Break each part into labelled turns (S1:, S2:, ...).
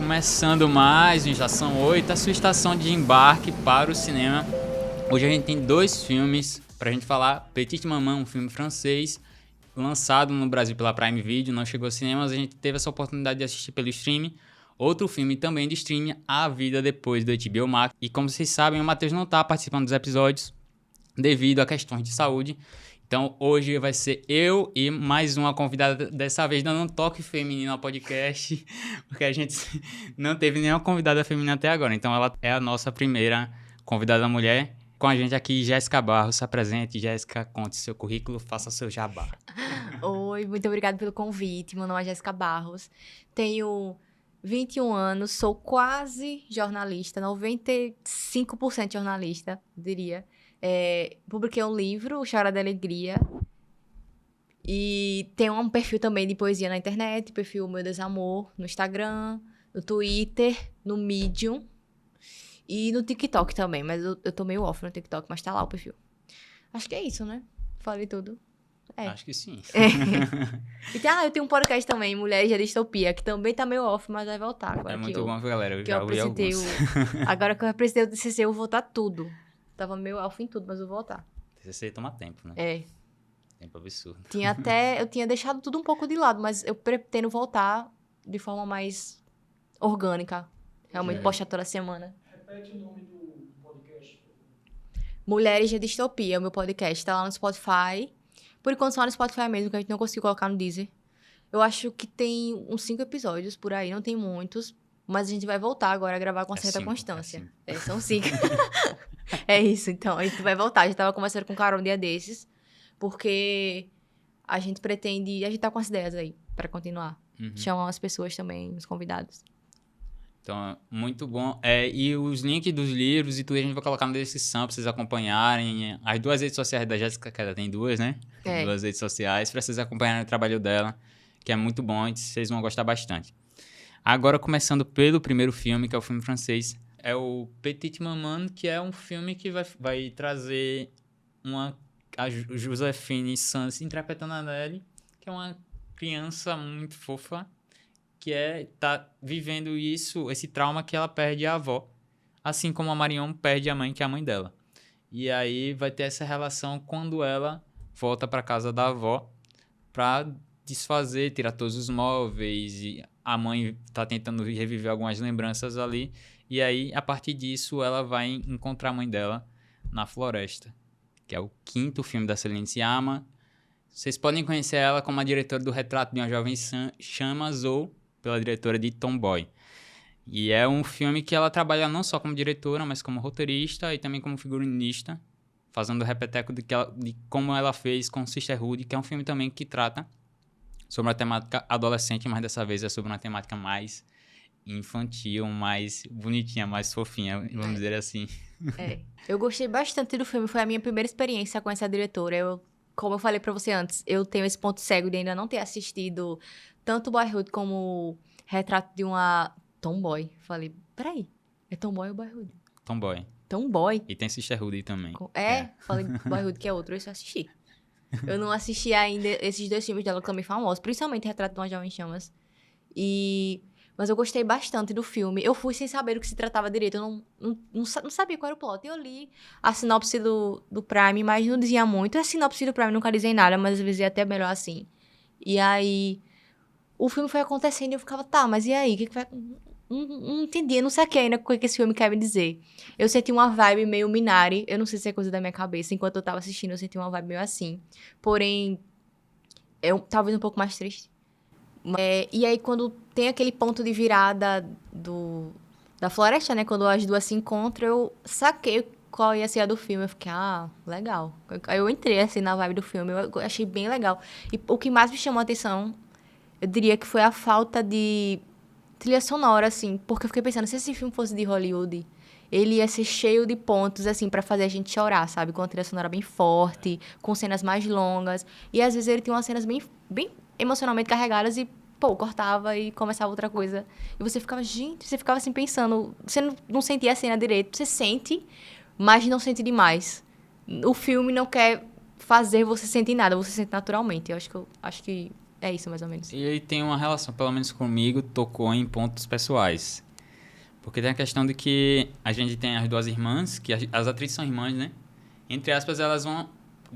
S1: Começando mais uma Estação 8, a sua estação de embarque para o cinema. Hoje a gente tem 2 filmes pra gente falar. Petite Maman, um filme francês, lançado no Brasil pela Prime Video, não chegou aos cinemas, a gente teve essa oportunidade de assistir pelo streaming. Outro filme também de streaming, A Vida Depois, do HBO Max. E como vocês sabem, o Matheus não tá participando dos episódios devido a questões de saúde. Então, hoje vai ser eu e mais uma convidada, dessa vez dando um toque feminino ao podcast, porque a gente não teve nenhuma convidada feminina até agora. Então, ela é a nossa primeira convidada mulher. Com a gente aqui, Jéssica Barros. Se apresente, Jéssica, conte seu currículo, faça seu jabá.
S2: Oi, muito obrigada pelo convite. Meu nome é Jéssica Barros. Tenho 21 anos, sou quase jornalista, 95% jornalista, diria. Publiquei um livro, O Chora da Alegria, e tenho um perfil também de poesia na internet, perfil Meu Desamor, no Instagram, no Twitter, no Medium e no TikTok também, mas eu tô meio off no TikTok, mas tá lá o perfil. Acho que é isso, né? Falei tudo.
S1: Acho que sim.
S2: E eu tenho um podcast também, Mulheres da Distopia, que também tá meio off, mas vai voltar. Agora
S1: Muito bom, galera, eu já ouvi
S2: apresentei
S1: alguns.
S2: Agora que eu apresentei o TCC, eu vou voltar tudo. Tava meio off em tudo, mas eu vou voltar.
S1: TCC toma tempo, né? Tempo absurdo.
S2: Eu tinha deixado tudo um pouco de lado, mas eu pretendo voltar de forma mais orgânica. Realmente postar toda semana.
S3: Repete o nome do podcast.
S2: Mulheres da Distopia, o meu podcast. Tá lá no Spotify. Por enquanto só no Spotify mesmo, que a gente não conseguiu colocar no Deezer. Eu acho que tem uns 5 episódios por aí, não tem muitos. Mas a gente vai voltar agora a gravar com certa constância. São 5. É isso, então. A gente vai voltar. A gente tava conversando com o Carol um dia desses. Porque a gente pretende... A gente tá com as ideias aí pra continuar. Chamar as pessoas também, os convidados.
S1: Então, muito bom. E os links dos livros e tudo a gente vai colocar na descrição pra vocês acompanharem. As 2 redes sociais da Jéssica, que ela tem 2, né? Tem 2 redes sociais, pra vocês acompanharem o trabalho dela, que é muito bom e vocês vão gostar bastante. Agora, começando pelo primeiro filme, que é o filme francês, é o Petite Maman, que é um filme que vai trazer a Joséphine Sanz interpretando a Nelly, que é uma criança muito fofa, que tá vivendo esse trauma que ela perde a avó, assim como a Marion perde a mãe, que é a mãe dela. E aí vai ter essa relação quando ela volta para casa da avó para desfazer, tirar todos os móveis, e a mãe tá tentando reviver algumas lembranças ali, e aí, a partir disso, ela vai encontrar a mãe dela na floresta, que é o 5º filme da Céline Sciamma. Vocês podem conhecer ela como a diretora do Retrato de uma Jovem Chamas ou pela diretora de Tomboy. E é um filme que ela trabalha não só como diretora, mas como roteirista e também como figurinista, fazendo o repeteco de como ela fez com Sisterhood, que é um filme também que trata sobre uma temática adolescente, mas dessa vez é sobre uma temática mais infantil, mais bonitinha, mais fofinha, vamos dizer assim.
S2: Eu gostei bastante do filme, foi a minha primeira experiência com essa diretora. Como eu falei pra você antes, eu tenho esse ponto cego de ainda não ter assistido tanto Boyhood como Retrato de uma Tomboy. Falei, peraí, é Tomboy ou Boyhood?
S1: Tomboy.
S2: Tomboy?
S1: E tem Sisterhood também.
S2: Falei Boyhood, que é outro, isso eu assisti. Eu não assisti ainda esses 2 filmes dela que são bem famosos, principalmente Retrato de uma Jovem Chamas. Mas eu gostei bastante do filme. Eu fui sem saber do que se tratava direito. Eu não sabia qual era o plot. Eu li a sinopse do Prime, mas não dizia muito. A sinopse do Prime nunca dizia nada, mas às vezes é até melhor assim. E aí, o filme foi acontecendo e eu ficava, mas e aí? O que vai... Não entendi, não saquei ainda o que esse filme quer me dizer. Eu senti uma vibe meio Minari. Eu não sei se é coisa da minha cabeça. Enquanto eu tava assistindo, eu senti uma vibe meio assim. Porém, talvez um pouco mais triste. E aí, quando tem aquele ponto de virada da floresta, né? Quando as 2 se encontram, eu saquei qual ia ser a do filme. Eu fiquei, legal. Aí eu entrei, assim, na vibe do filme. Eu achei bem legal. E o que mais me chamou a atenção, eu diria que foi a falta de trilha sonora, assim. Porque eu fiquei pensando, se esse filme fosse de Hollywood, ele ia ser cheio de pontos, assim, pra fazer a gente chorar, sabe? Com uma trilha sonora bem forte, com cenas mais longas. E, às vezes, ele tinha umas cenas bem emocionalmente carregadas e, cortava e começava outra coisa. E você ficava, assim, pensando... Você não sentia a cena direito. Você sente, mas não sente demais. O filme não quer fazer você sentir nada, você sente naturalmente. Eu acho que É isso, mais ou menos.
S1: E ele tem uma relação, pelo menos comigo, tocou em pontos pessoais. Porque tem a questão de que a gente tem as duas irmãs, que as atrizes são irmãs, né? Entre aspas, elas vão...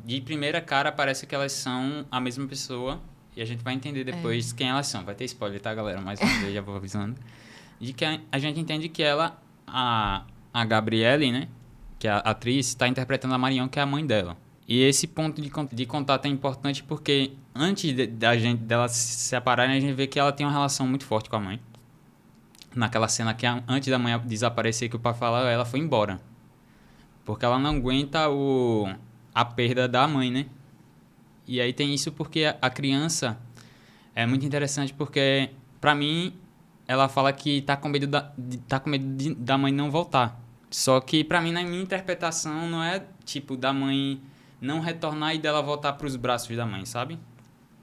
S1: De primeira cara, parece que elas são a mesma pessoa. E a gente vai entender depois quem elas são. Vai ter spoiler, tá, galera? Mais uma vez, já vou avisando. De que a gente entende que ela, a Gabriele, né? Que é a atriz, está interpretando a Marion, que é a mãe dela. E esse ponto de contato é importante porque antes dela se separarem, a gente vê que ela tem uma relação muito forte com a mãe. Naquela cena que antes da mãe desaparecer, que o pai fala, ela foi embora. Porque ela não aguenta a perda da mãe, né? E aí tem isso porque a criança é muito interessante porque, pra mim, ela fala que tá com medo da mãe não voltar. Só que pra mim, na minha interpretação, não é tipo da mãe não retornar e dela voltar pros braços da mãe, sabe?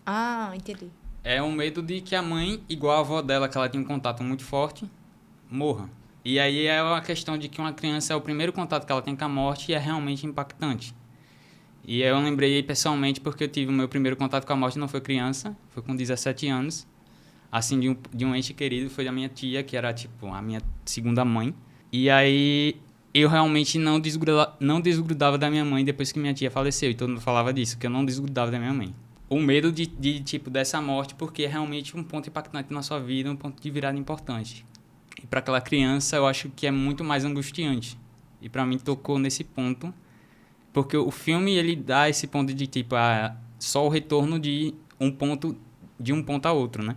S2: Ah, entendi.
S1: É o medo de que a mãe, igual a avó dela, que ela tem um contato muito forte, morra. E aí é uma questão de que uma criança é o primeiro contato que ela tem com a morte e é realmente impactante. E eu lembrei pessoalmente porque eu tive o meu primeiro contato com a morte, não foi criança, foi com 17 anos. Assim, de um ente querido, foi da minha tia, que era tipo a minha segunda mãe. E aí eu realmente não desgrudava da minha mãe depois que minha tia faleceu. E todo mundo falava disso, que eu não desgrudava da minha mãe. O medo tipo, dessa morte, porque é realmente um ponto impactante na sua vida, um ponto de virada importante. E para aquela criança, eu acho que é muito mais angustiante. E para mim tocou nesse ponto, porque o filme ele dá esse ponto de tipo, só o retorno de um ponto a outro, né?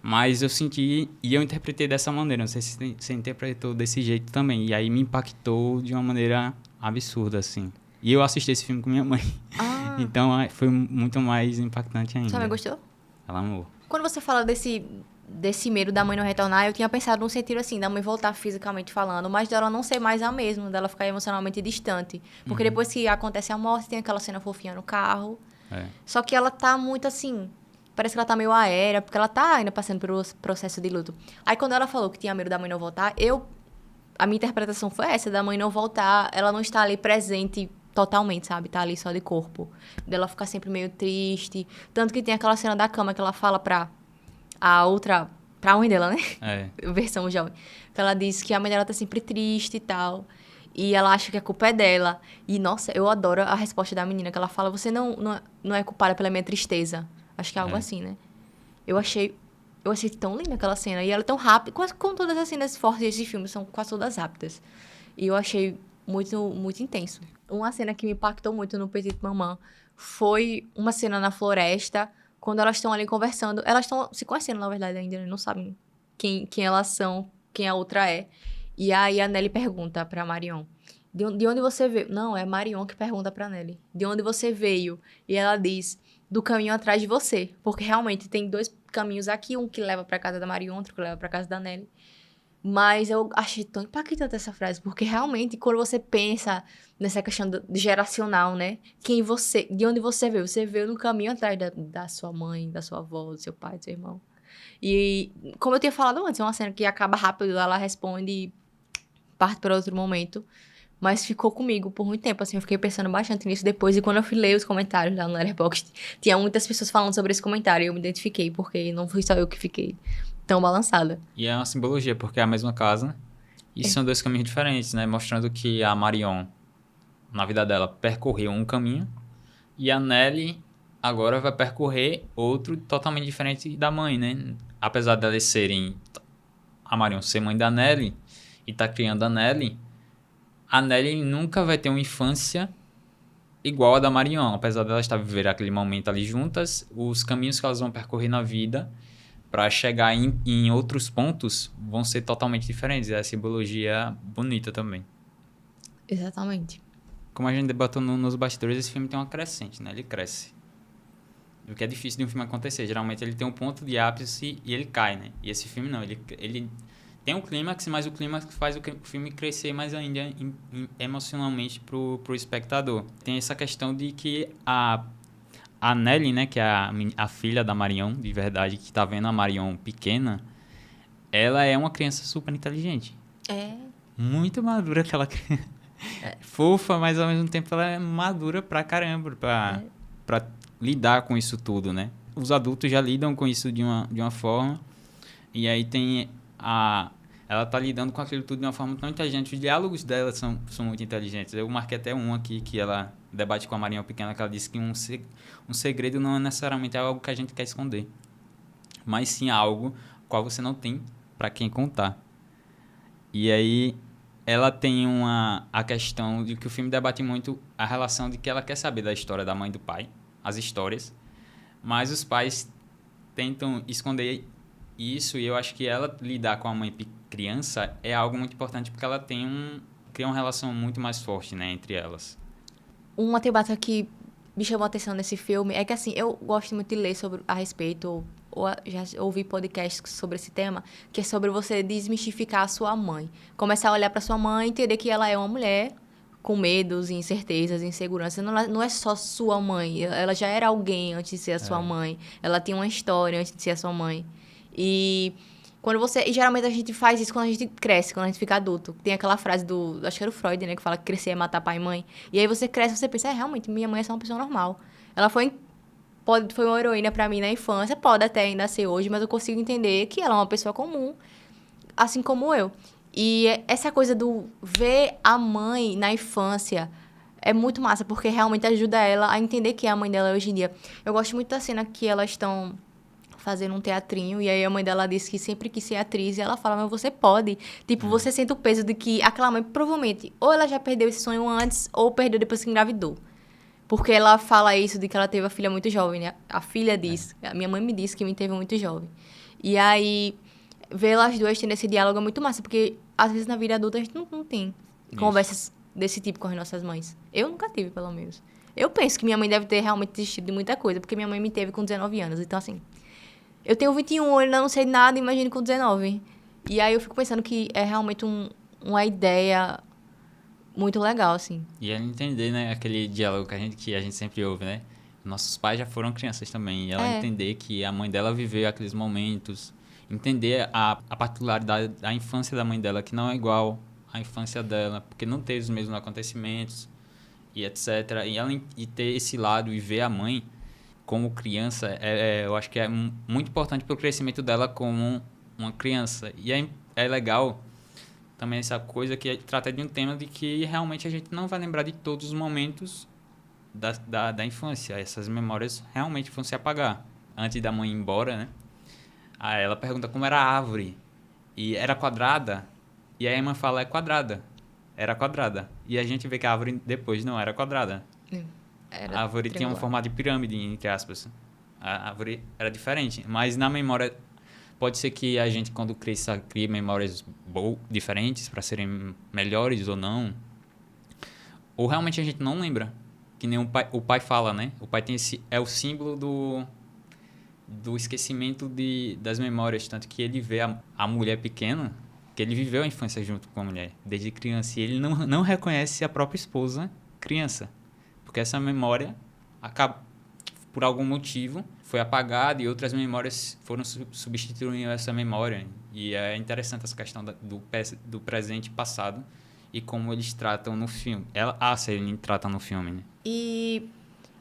S1: Mas eu senti e eu interpretei dessa maneira. Não sei se você interpretou desse jeito também. E aí me impactou de uma maneira absurda, assim. E eu assisti esse filme com minha mãe.
S2: Ah.
S1: Então foi muito mais impactante ainda.
S2: Sua mãe gostou?
S1: Ela amou.
S2: Quando você fala desse medo da mãe não retornar, eu tinha pensado num sentido assim, da mãe voltar fisicamente falando, mas dela não ser mais a mesma, dela ficar emocionalmente distante. Porque depois que acontece a morte, tem aquela cena fofinha no carro.
S1: É.
S2: Só que ela tá muito assim... Parece que ela tá meio aérea, porque ela tá ainda passando pelo processo de luto. Aí, quando ela falou que tinha medo da mãe não voltar, a minha interpretação foi essa, da mãe não voltar, ela não está ali presente totalmente, sabe? Tá ali só de corpo. Dela ficar sempre meio triste. Tanto que tem aquela cena da cama que ela fala pra mãe dela, né? Versão jovem. Que ela diz que a mãe dela tá sempre triste e tal. E ela acha que a culpa é dela. E, nossa, eu adoro a resposta da menina, que ela fala, você não é culpada pela minha tristeza. Acho que é algo assim, né? Eu achei tão linda aquela cena. E ela é tão rápida. Quase como todas as cenas fortes desse filme, são quase todas rápidas. E eu achei muito, muito intenso. Uma cena que me impactou muito no Petite Maman foi uma cena na floresta, quando elas estão ali conversando. Elas estão se conhecendo, na verdade, ainda, né? Não sabem quem elas são, quem a outra é. E aí a Nelly pergunta pra Marion, de onde você veio? Não, é Marion que pergunta pra Nelly. De onde você veio? E ela diz, do caminho atrás de você. Porque realmente tem dois caminhos aqui, um que leva pra casa da Marion, outro que leva pra casa da Nelly. Mas eu achei tão impactante essa frase, porque realmente, quando você pensa nessa questão geracional, né? De onde você veio no caminho atrás da sua mãe, da sua avó, do seu pai, do seu irmão. E, como eu tinha falado antes, é uma cena que acaba rápido, ela responde e parte para outro momento. Mas ficou comigo por muito tempo, assim, eu fiquei pensando bastante nisso depois. E quando eu fui ler os comentários lá no Letterboxd, tinha muitas pessoas falando sobre esse comentário. E eu me identifiquei, porque não fui só eu que fiquei tão balançada.
S1: E é uma simbologia, porque é a mesma casa. E são dois caminhos diferentes, né? Mostrando que a Marion, na vida dela, percorreu um caminho. E a Nelly agora vai percorrer outro totalmente diferente da mãe, né? Apesar delas serem... A Marion ser mãe da Nelly e tá criando a Nelly nunca vai ter uma infância igual a da Marion. Apesar delas estar vivendo aquele momento ali juntas, os caminhos que elas vão percorrer na vida para chegar em outros pontos vão ser totalmente diferentes. É a simbologia bonita também.
S2: Exatamente.
S1: Como a gente debateu nos bastidores, esse filme tem uma crescente, né? Ele cresce. O que é difícil de um filme acontecer. Geralmente ele tem um ponto de ápice e ele cai, né? E esse filme não. Ele tem um clímax, mas o clímax faz o filme crescer mais ainda emocionalmente pro espectador. Tem essa questão de que a Nelly, né, que é a filha da Marion, de verdade, que tá vendo a Marion pequena, ela é uma criança super inteligente.
S2: É.
S1: Muito madura aquela criança. Fofa, mas ao mesmo tempo ela é madura pra caramba, pra lidar com isso tudo, né? os adultos já lidam com isso de uma forma. E aí ela tá lidando com aquilo tudo de uma forma tão inteligente. Os diálogos dela são muito inteligentes. Eu marquei até um aqui que ela debate com a Marinha Pequena, que ela disse que um segredo não é necessariamente algo que a gente quer esconder, mas sim algo qual você não tem para quem contar. E aí ela tem a questão de que o filme debate muito a relação de que ela quer saber da história da mãe e do pai, as histórias, mas os pais tentam esconder isso, e eu acho que ela lidar com a mãe criança é algo muito importante, porque ela cria uma relação muito mais forte, né, entre elas.
S2: Uma temática que me chamou a atenção nesse filme é que, assim, eu gosto muito de ler a respeito, ou já ouvi podcasts sobre esse tema, que é sobre você desmistificar a sua mãe. Começar a olhar para sua mãe e entender que ela é uma mulher com medos, incertezas, inseguranças. Não é só sua mãe. Ela já era alguém antes de ser a sua mãe. Ela tinha uma história antes de ser a sua mãe. E geralmente a gente faz isso quando a gente cresce, quando a gente fica adulto. Tem aquela frase acho que era o Freud, né, que fala que crescer é matar pai e mãe. E aí você cresce, você pensa, realmente, minha mãe é só uma pessoa normal. Ela foi uma heroína pra mim na infância, pode até ainda ser hoje, mas eu consigo entender que ela é uma pessoa comum, assim como eu. E essa coisa do ver a mãe na infância é muito massa, porque realmente ajuda ela a entender que é a mãe dela hoje em dia. Eu gosto muito da cena que elas estão fazendo um teatrinho, e aí a mãe dela disse que sempre quis ser atriz, e ela fala, mas você pode. Tipo, você sente o peso de que aquela mãe, provavelmente, ou ela já perdeu esse sonho antes, ou perdeu depois que engravidou. Porque ela fala isso de que ela teve a filha muito jovem, né? A filha diz, a minha mãe me disse que me teve muito jovem. E aí, ver elas duas tendo esse diálogo é muito massa, porque às vezes na vida adulta a gente não tem conversas desse tipo com as nossas mães. Eu nunca tive, pelo menos. Eu penso que minha mãe deve ter realmente desistido de muita coisa, porque minha mãe me teve com 19 anos. Então, assim, eu tenho 21, eu ainda não sei nada, imagine com 19. E aí eu fico pensando que é realmente uma ideia muito legal, assim.
S1: E ela entender, né, aquele diálogo que a gente sempre ouve, né? Nossos pais já foram crianças também. E ela entender que a mãe dela viveu aqueles momentos. Entender a particularidade da infância da mãe dela, que não é igual à infância dela, porque não teve os mesmos acontecimentos e etc. E ter esse lado e ver a mãe como criança, eu acho que é muito importante para o crescimento dela como uma criança. E é legal também essa coisa que trata de um tema de que realmente a gente não vai lembrar de todos os momentos da infância. Essas memórias realmente vão se apagar. Antes da mãe ir embora, né? Aí ela pergunta como era a árvore. E era quadrada. E aí a irmã fala, é quadrada. Era quadrada. E a gente vê que a árvore depois não era quadrada. A árvore tinha um formato de pirâmide, entre aspas. A árvore era diferente. Mas na memória, pode ser que a gente, quando cresça, crie memórias diferentes para serem melhores ou não. Ou realmente a gente não lembra. Que nem o pai fala, né? O pai tem é o símbolo do esquecimento das memórias. Tanto que ele vê a mulher pequena, que ele viveu a infância junto com a mulher, desde criança. E ele não reconhece a própria esposa criança. Porque essa memória, por algum motivo, foi apagada e outras memórias foram substituindo essa memória. E é interessante essa questão do presente e passado e como eles tratam no filme. A Celine trata no filme, né?
S2: E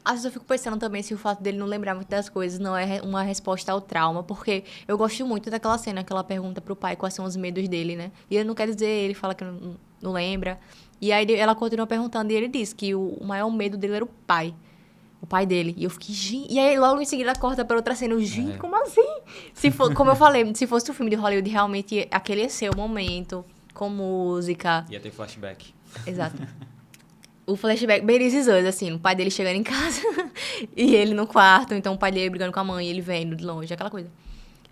S2: às vezes eu fico pensando também se o fato dele não lembrar muito das coisas não é uma resposta ao trauma, porque eu gosto muito daquela cena que ela pergunta pro pai quais são os medos dele, né? E ele não quer dizer, ele fala que não lembra. E aí ela continua perguntando e ele diz que o maior medo dele era o pai dele. E eu fiquei, gente... E aí logo em seguida corta pra outra cena. Gente, como assim? Como eu falei, se fosse um filme de Hollywood, realmente aquele ia ser o momento, com música.
S1: Ia ter flashback.
S2: Exato. O flashback bem This Is Us, assim, o pai dele chegando em casa e ele no quarto, então o pai dele brigando com a mãe, ele vendo de longe, aquela coisa.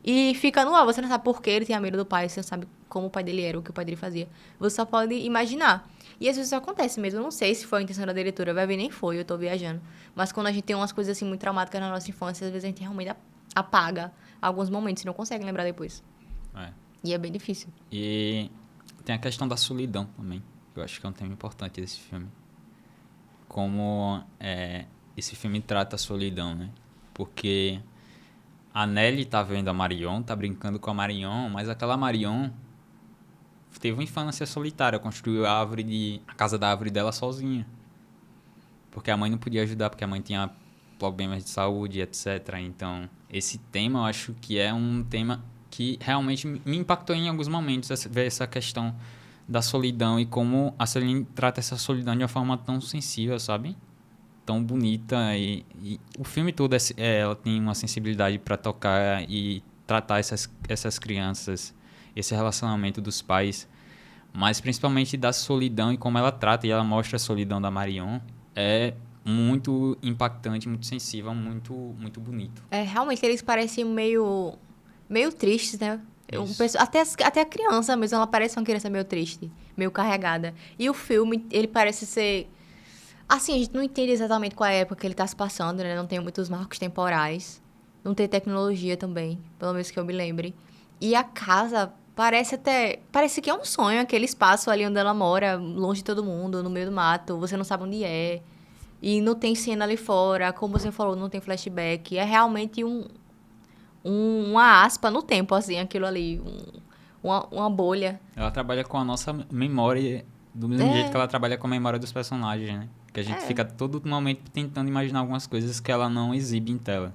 S2: E fica no ar, você não sabe por que ele tinha medo do pai, você não sabe como o pai dele era, o que o pai dele fazia. Você só pode imaginar. E às vezes isso acontece mesmo, eu não sei se foi a intenção da diretora, vai ver, nem foi, eu tô viajando. Mas quando a gente tem umas coisas assim muito traumáticas na nossa infância, às vezes a gente realmente apaga alguns momentos e não consegue lembrar depois. E é bem difícil.
S1: E tem a questão da solidão também, que eu acho que é um tema importante desse filme. Como esse filme trata a solidão, né? Porque a Nelly tá vendo a Marion, tá brincando com a Marion, mas aquela Marion teve uma infância solitária, construiu a casa da árvore dela sozinha. Porque a mãe não podia ajudar, porque a mãe tinha problemas de saúde, etc. Então, esse tema eu acho que é um tema que realmente me impactou em alguns momentos, ver essa questão da solidão e como a Celine trata essa solidão de uma forma tão sensível, sabe? Tão bonita. E o filme todo, ela tem uma sensibilidade para tocar e tratar essas crianças, esse relacionamento dos pais, mas principalmente da solidão e como ela trata, e ela mostra a solidão da Marion, é muito impactante, muito sensível, muito, muito bonito.
S2: Realmente eles parecem meio tristes, né?
S1: Isso.
S2: Até a criança mesmo, ela parece uma criança meio triste, meio carregada. E o filme, ele parece ser... Assim, a gente não entende exatamente qual é a época que ele tá se passando, né? Não tem muitos marcos temporais. Não tem tecnologia também, pelo menos que eu me lembre. E a casa parece que é um sonho, aquele espaço ali onde ela mora, longe de todo mundo, no meio do mato, você não sabe onde é. E não tem cena ali fora, como você falou, não tem flashback. É realmente uma aspa no tempo, assim, aquilo ali. Uma bolha.
S1: Ela trabalha com a nossa memória do mesmo jeito que ela trabalha com a memória dos personagens, né? Que a gente fica todo momento tentando imaginar algumas coisas que ela não exibe em tela.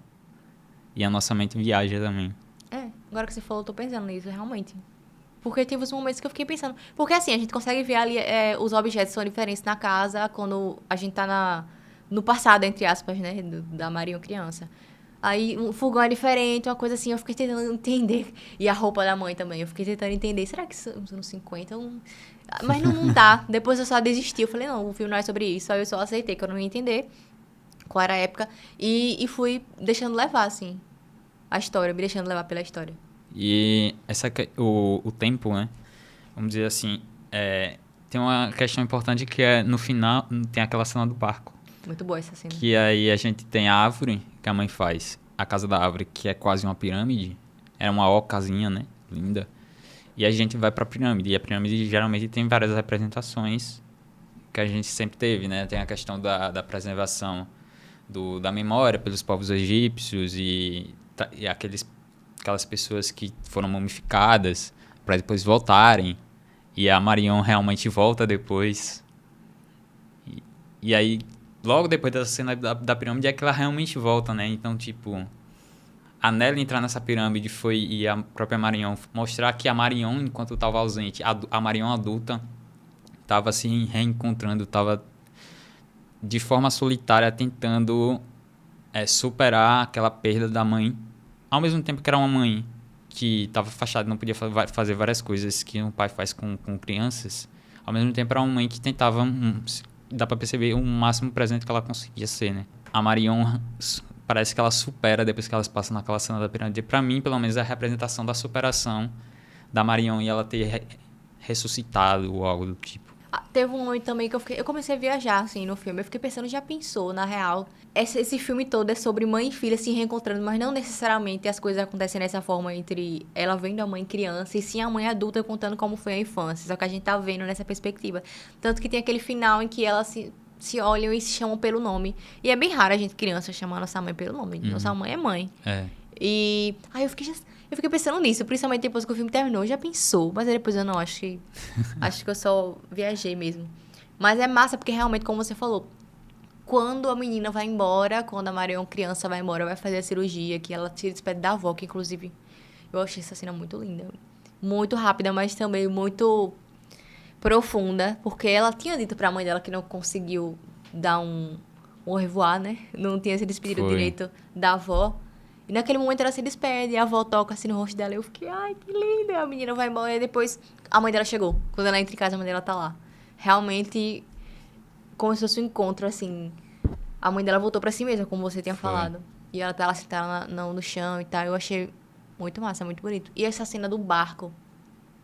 S1: E a nossa mente viaja também.
S2: Agora que você falou, eu tô pensando nisso, realmente. Porque teve uns momentos que eu fiquei pensando... Porque assim, a gente consegue ver ali, os objetos são diferentes na casa quando a gente tá no passado, entre aspas, né? Da Marion criança. Aí, um fogão é diferente, uma coisa assim, eu fiquei tentando entender. E a roupa da mãe também, eu fiquei tentando entender. Será que são anos 50? Mas não dá. Depois eu só desisti. Eu falei, não, o filme não é sobre isso. Aí eu só aceitei que eu não ia entender qual era a época. E fui deixando levar, assim, a história, me deixando levar pela história.
S1: E o tempo, né? Vamos dizer assim, tem uma questão importante que é, no final, tem aquela cena do barco.
S2: Muito boa essa cena.
S1: Que aí a gente tem a árvore que a mãe faz. A casa da árvore, que é quase uma pirâmide. Era uma ocasinha, né? Linda. E a gente vai pra pirâmide. E a pirâmide geralmente tem várias representações que a gente sempre teve, né? Tem a questão da preservação da memória pelos povos egípcios e aquelas pessoas que foram mumificadas para depois voltarem. E a Marion realmente volta depois. E aí, logo depois dessa cena da pirâmide, é que ela realmente volta, né? Então, tipo, a Nelly entrar nessa pirâmide e a própria Marion mostrar que a Marion, enquanto estava ausente, a Marion adulta, estava se reencontrando, estava de forma solitária tentando superar aquela perda da mãe. Ao mesmo tempo que era uma mãe que estava afastada, não podia fazer várias coisas que um pai faz com crianças. Ao mesmo tempo era uma mãe que tentava, dá pra perceber, o máximo presente que ela conseguia ser, né? A Marion parece que ela supera depois que elas passam naquela cena da pirâmide. Pra mim, pelo menos, é a representação da superação da Marion e ela ter ressuscitado ou algo do tipo.
S2: Teve um momento também que eu comecei a viajar, assim, no filme. Eu fiquei pensando, já pensou, na real? Esse filme todo é sobre mãe e filha se reencontrando, mas não necessariamente as coisas acontecem dessa forma entre ela vendo a mãe criança e sim a mãe adulta contando como foi a infância. Só que a gente tá vendo nessa perspectiva. Tanto que tem aquele final em que elas se olham e se chamam pelo nome. E é bem raro a gente, criança, chamar nossa mãe pelo nome. Nossa mãe é mãe. E aí eu fiquei pensando nisso, principalmente depois que o filme terminou. Já pensou, mas aí depois eu não, acho que eu só viajei mesmo. Mas é massa porque realmente, como você falou, quando a menina vai embora, quando a Marion criança vai embora, vai fazer a cirurgia, que ela se despede da avó, que inclusive eu achei essa cena muito linda. Muito rápida, mas também muito profunda, porque ela tinha dito pra mãe dela que não conseguiu dar um au revoir, né? Não tinha se despedido direito da avó. E naquele momento ela se despede, e a avó toca assim no rosto dela. Eu fiquei, ai, que linda. A menina vai embora e depois a mãe dela chegou. Quando ela entra em casa, a mãe dela tá lá. Realmente, como se fosse um encontro, assim. A mãe dela voltou pra si mesma, como você tinha falado. E ela tá lá sentada no chão e tal. Eu achei muito massa, muito bonito. E essa cena do barco.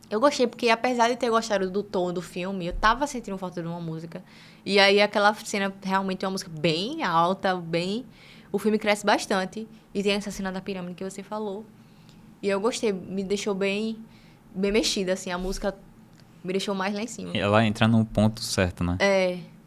S2: Eu gostei, porque apesar de ter gostado do tom do filme, eu tava sentindo falta de uma música. E aí aquela cena realmente é uma música bem alta, bem... O filme cresce bastante. E tem essa cena da pirâmide que você falou. E eu gostei, me deixou bem mexida, assim. A música me deixou mais lá em cima.
S1: Ela entra no ponto certo, né?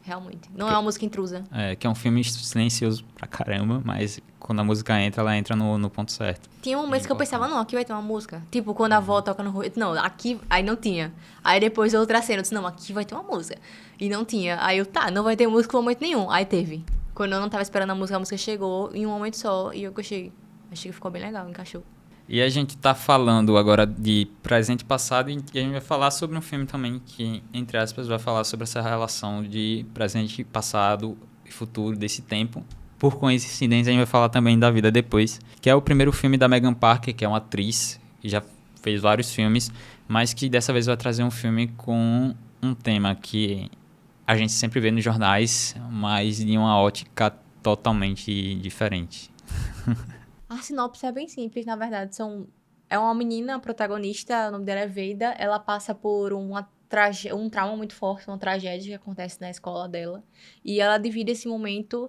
S2: Realmente. Não é uma música intrusa.
S1: Que é um filme silencioso pra caramba, mas quando a música entra, ela entra no ponto certo.
S2: Tinha um momento que eu pensava, não, aqui vai ter uma música. Tipo, quando a avó toca no rosto. Não, aqui... Aí não tinha. Aí depois outra cena, eu disse, não, aqui vai ter uma música. E não tinha. Aí eu, não vai ter música em momento nenhum. Aí teve. Quando eu não tava esperando a música chegou em um momento só e eu gostei. Achei que ficou bem legal, encaixou.
S1: E a gente tá falando agora de presente e passado e a gente vai falar sobre um filme também que, entre aspas, vai falar sobre essa relação de presente, passado e futuro desse tempo. Por coincidência, a gente vai falar também da vida depois, que é o primeiro filme da Megan Parker, que é uma atriz que já fez vários filmes, mas que dessa vez vai trazer um filme com um tema que a gente sempre vê nos jornais, mas de uma ótica totalmente diferente.
S2: A sinopse é bem simples, na verdade. É uma menina, a protagonista, o nome dela é Veida. Ela passa por um trauma muito forte, uma tragédia que acontece na escola dela. E ela divide esse momento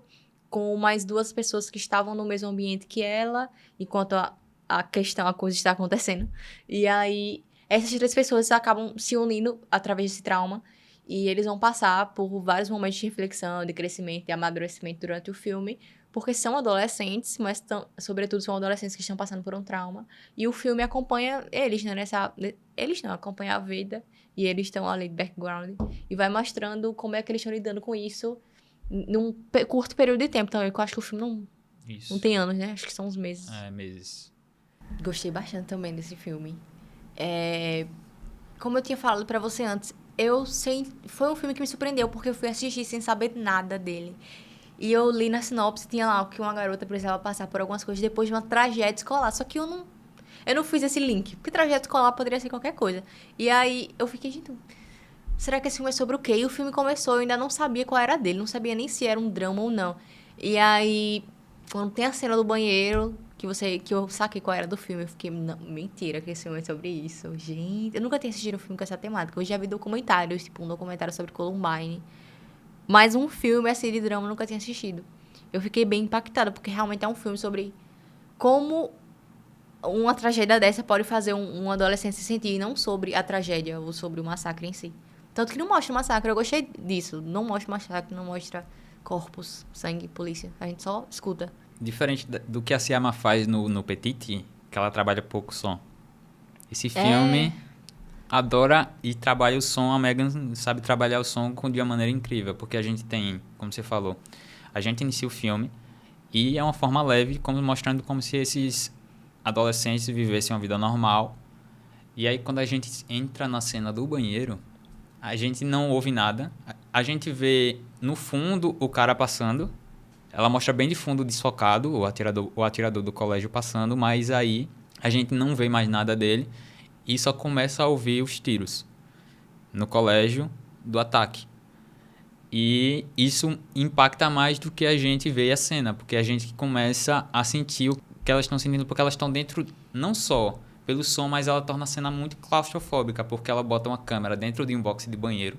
S2: com mais duas pessoas que estavam no mesmo ambiente que ela, enquanto a coisa está acontecendo. E aí, essas três pessoas acabam se unindo através desse trauma. E eles vão passar por vários momentos de reflexão, de crescimento e amadurecimento durante o filme. Porque são adolescentes, mas sobretudo são adolescentes que estão passando por um trauma. E o filme acompanha eles, né? Eles não, acompanha a vida. E eles estão ali de background. E vai mostrando como é que eles estão lidando com isso num curto período de tempo também. Porque eu acho que o filme não tem anos, né? Acho que são uns meses.
S1: Meses.
S2: Gostei bastante também desse filme. Como eu tinha falado pra você antes, foi um filme que me surpreendeu. Porque eu fui assistir sem saber nada dele. E eu li na sinopse, tinha lá que uma garota precisava passar por algumas coisas depois de uma tragédia escolar. Só que eu não fiz esse link. Porque tragédia escolar poderia ser qualquer coisa. E aí eu fiquei, gente, será que esse filme é sobre o quê? E o filme começou, eu ainda não sabia qual era dele. Não sabia nem se era um drama ou não. E aí, quando tem a cena do banheiro, que eu saquei qual era do filme, eu fiquei, não, mentira que esse filme é sobre isso. Gente, eu nunca tinha assistido um filme com essa temática. Eu já vi documentários, tipo um documentário sobre Columbine. Mas um filme assim de drama eu nunca tinha assistido. Eu fiquei bem impactada, porque realmente é um filme sobre como uma tragédia dessa pode fazer um adolescente se sentir, e não sobre a tragédia ou sobre o massacre em si. Tanto que não mostra o massacre, eu gostei disso. Não mostra o massacre, não mostra corpos, sangue, polícia. A gente só escuta.
S1: Diferente do que a Siama faz no Petite, que ela trabalha pouco som. Esse filme adora e trabalha o som. A Megan sabe trabalhar o som de uma maneira incrível, porque a gente tem, como você falou, a gente inicia o filme e é uma forma leve, mostrando como se esses adolescentes vivessem uma vida normal. E aí, quando a gente entra na cena do banheiro, a gente não ouve nada. A gente vê no fundo o cara passando. Ela mostra bem de fundo desfocado o atirador do colégio passando, mas aí a gente não vê mais nada dele e só começa a ouvir os tiros no colégio do ataque. E isso impacta mais do que a gente vê a cena, porque a gente começa a sentir o que elas estão sentindo, porque elas estão dentro, não só pelo som, mas ela torna a cena muito claustrofóbica, porque ela bota uma câmera dentro de um box de banheiro.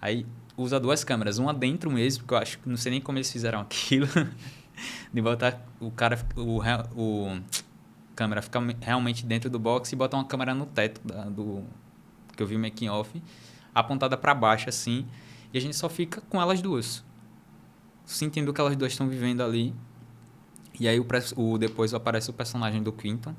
S1: Aí usa duas câmeras, uma dentro mesmo, porque eu acho que não sei nem como eles fizeram aquilo, de botar o câmera fica realmente dentro do box e botar uma câmera no teto que eu vi o making off, apontada para baixo assim, e a gente só fica com elas duas, sentindo o que elas duas estão vivendo ali. E aí depois aparece o personagem do Quinton,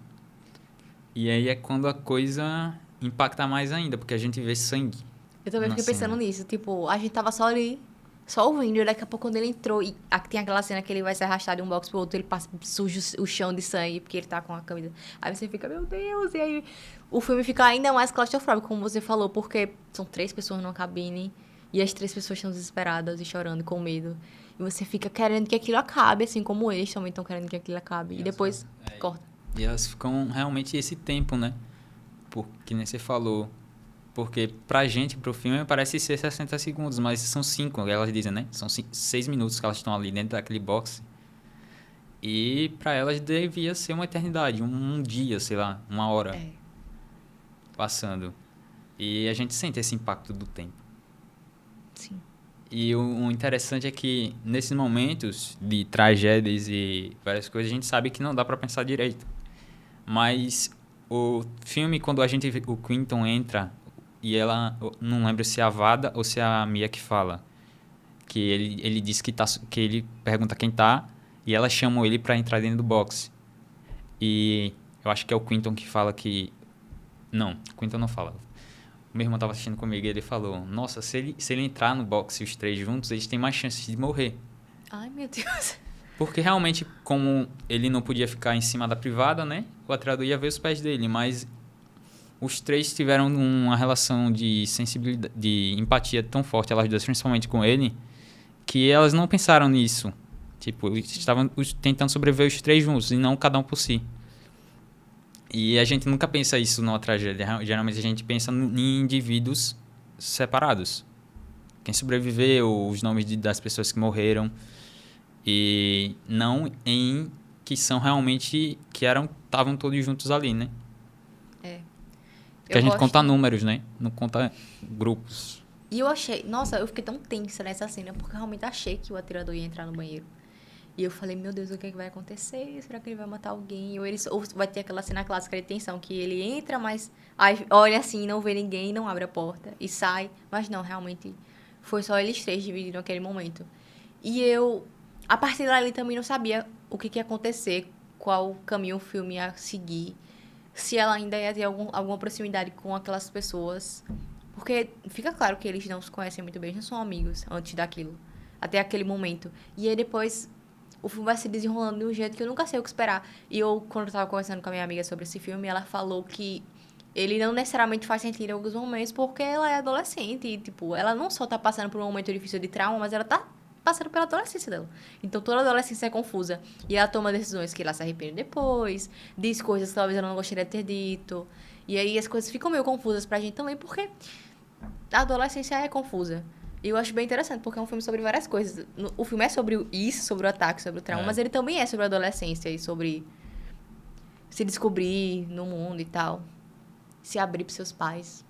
S1: e aí é quando a coisa impacta mais ainda, porque a gente vê sangue.
S2: Eu também fiquei pensando nisso, tipo, a gente tava só ali, só ouvindo, e daqui a pouco quando ele entrou, e tem aquela cena que ele vai se arrastar de um box pro outro, ele passa, suja o chão de sangue, porque ele tá com a camisa. Aí você fica, meu Deus, e aí o filme fica ainda mais claustrofóbico, como você falou, porque são 3 pessoas numa cabine, e as 3 pessoas estão desesperadas e chorando, com medo. E você fica querendo que aquilo acabe, assim como eles também estão querendo que aquilo acabe. E depois corta.
S1: E elas ficam realmente esse tempo, né? Porque nem você falou. Porque pra gente, pro filme, parece ser 60 segundos, mas são 5, elas dizem, né? São 6 minutos que elas estão ali dentro daquele box. E pra elas devia ser uma eternidade, um dia, sei lá, uma hora passando. E a gente sente esse impacto do tempo.
S2: Sim.
S1: E o interessante é que, nesses momentos de tragédias e várias coisas, a gente sabe que não dá pra pensar direito. Mas o filme, quando o Quinton entra, e ela, não lembro se é a Vada ou se é a Mia que fala, que ele diz que ele pergunta quem tá, e ela chama ele pra entrar dentro do boxe. E eu acho que é o Quinton que fala que... Não, o Quinton não fala. O meu irmão tava assistindo comigo e ele falou, nossa, se ele entrar no boxe os 3 juntos, eles têm mais chances de morrer.
S2: Ai, meu Deus.
S1: Porque realmente, como ele não podia ficar em cima da privada, né? O atirador ia ver os pés dele, mas os três tiveram uma relação de sensibilidade, de empatia tão forte, elas duas, principalmente com ele, que elas não pensaram nisso. Tipo, eles estavam tentando sobreviver os três juntos e não cada um por si. E a gente nunca pensa isso numa tragédia. Geralmente a gente pensa em indivíduos separados. Quem sobreviveu, os nomes das pessoas que morreram. E não em que são realmente... que estavam todos juntos ali, né? Porque a gente conta números, né? Não conta grupos.
S2: E eu achei... Nossa, eu fiquei tão tensa nessa cena, porque eu realmente achei que o atirador ia entrar no banheiro. E eu falei, meu Deus, o que é que vai acontecer? Será que ele vai matar alguém? Ou vai ter aquela cena clássica de tensão, que ele entra, mas aí olha assim, não vê ninguém, não abre a porta e sai. Mas não, realmente, foi só eles três dividindo aquele momento. E eu, a partir dali, também não sabia o que ia acontecer, qual caminho o filme ia seguir, se ela ainda ia ter alguma proximidade com aquelas pessoas. Porque fica claro que eles não se conhecem muito bem, eles não são amigos antes daquilo, até aquele momento. E aí depois... o filme vai se desenrolando de um jeito que eu nunca sei o que esperar. E eu, quando eu tava conversando com a minha amiga sobre esse filme, ela falou que ele não necessariamente faz sentido em alguns momentos, porque ela é adolescente. E, tipo, ela não só tá passando por um momento difícil de trauma, mas ela tá passando pela adolescência dela. Então, toda adolescência é confusa. E ela toma decisões que ela se arrepende depois, diz coisas que talvez ela não gostaria de ter dito. E aí, as coisas ficam meio confusas pra gente também, porque a adolescência é confusa. E eu acho bem interessante, porque é um filme sobre várias coisas. O filme é sobre isso, sobre o ataque, sobre o trauma, mas ele também é sobre a adolescência e sobre se descobrir no mundo e tal. Se abrir pros seus pais.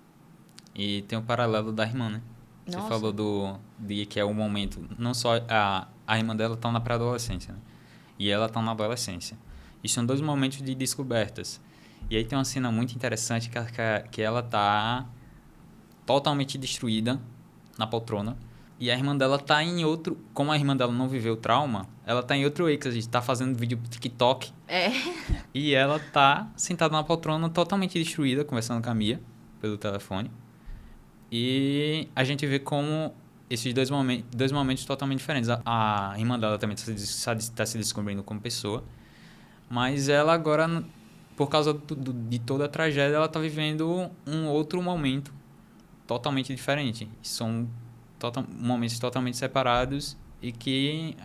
S1: E tem um paralelo da irmã, né? Você
S2: Nossa.
S1: falou de que é o momento... Não só a irmã dela tá na pré-adolescência, né? E ela tá na adolescência. E são dois momentos de descobertas. E aí tem uma cena muito interessante que ela tá totalmente destruída na poltrona. E a irmã dela tá em outro... Como a irmã dela não viveu trauma, ela tá em outro êxtase. Tá fazendo vídeo pro TikTok. E ela tá sentada na poltrona totalmente destruída, conversando com a Mia pelo telefone. E a gente vê como esses dois momentos totalmente diferentes. A irmã dela também tá se descobrindo como pessoa. Mas ela agora, por causa de toda a tragédia, ela tá vivendo um outro momento totalmente diferente. São momentos totalmente separados e que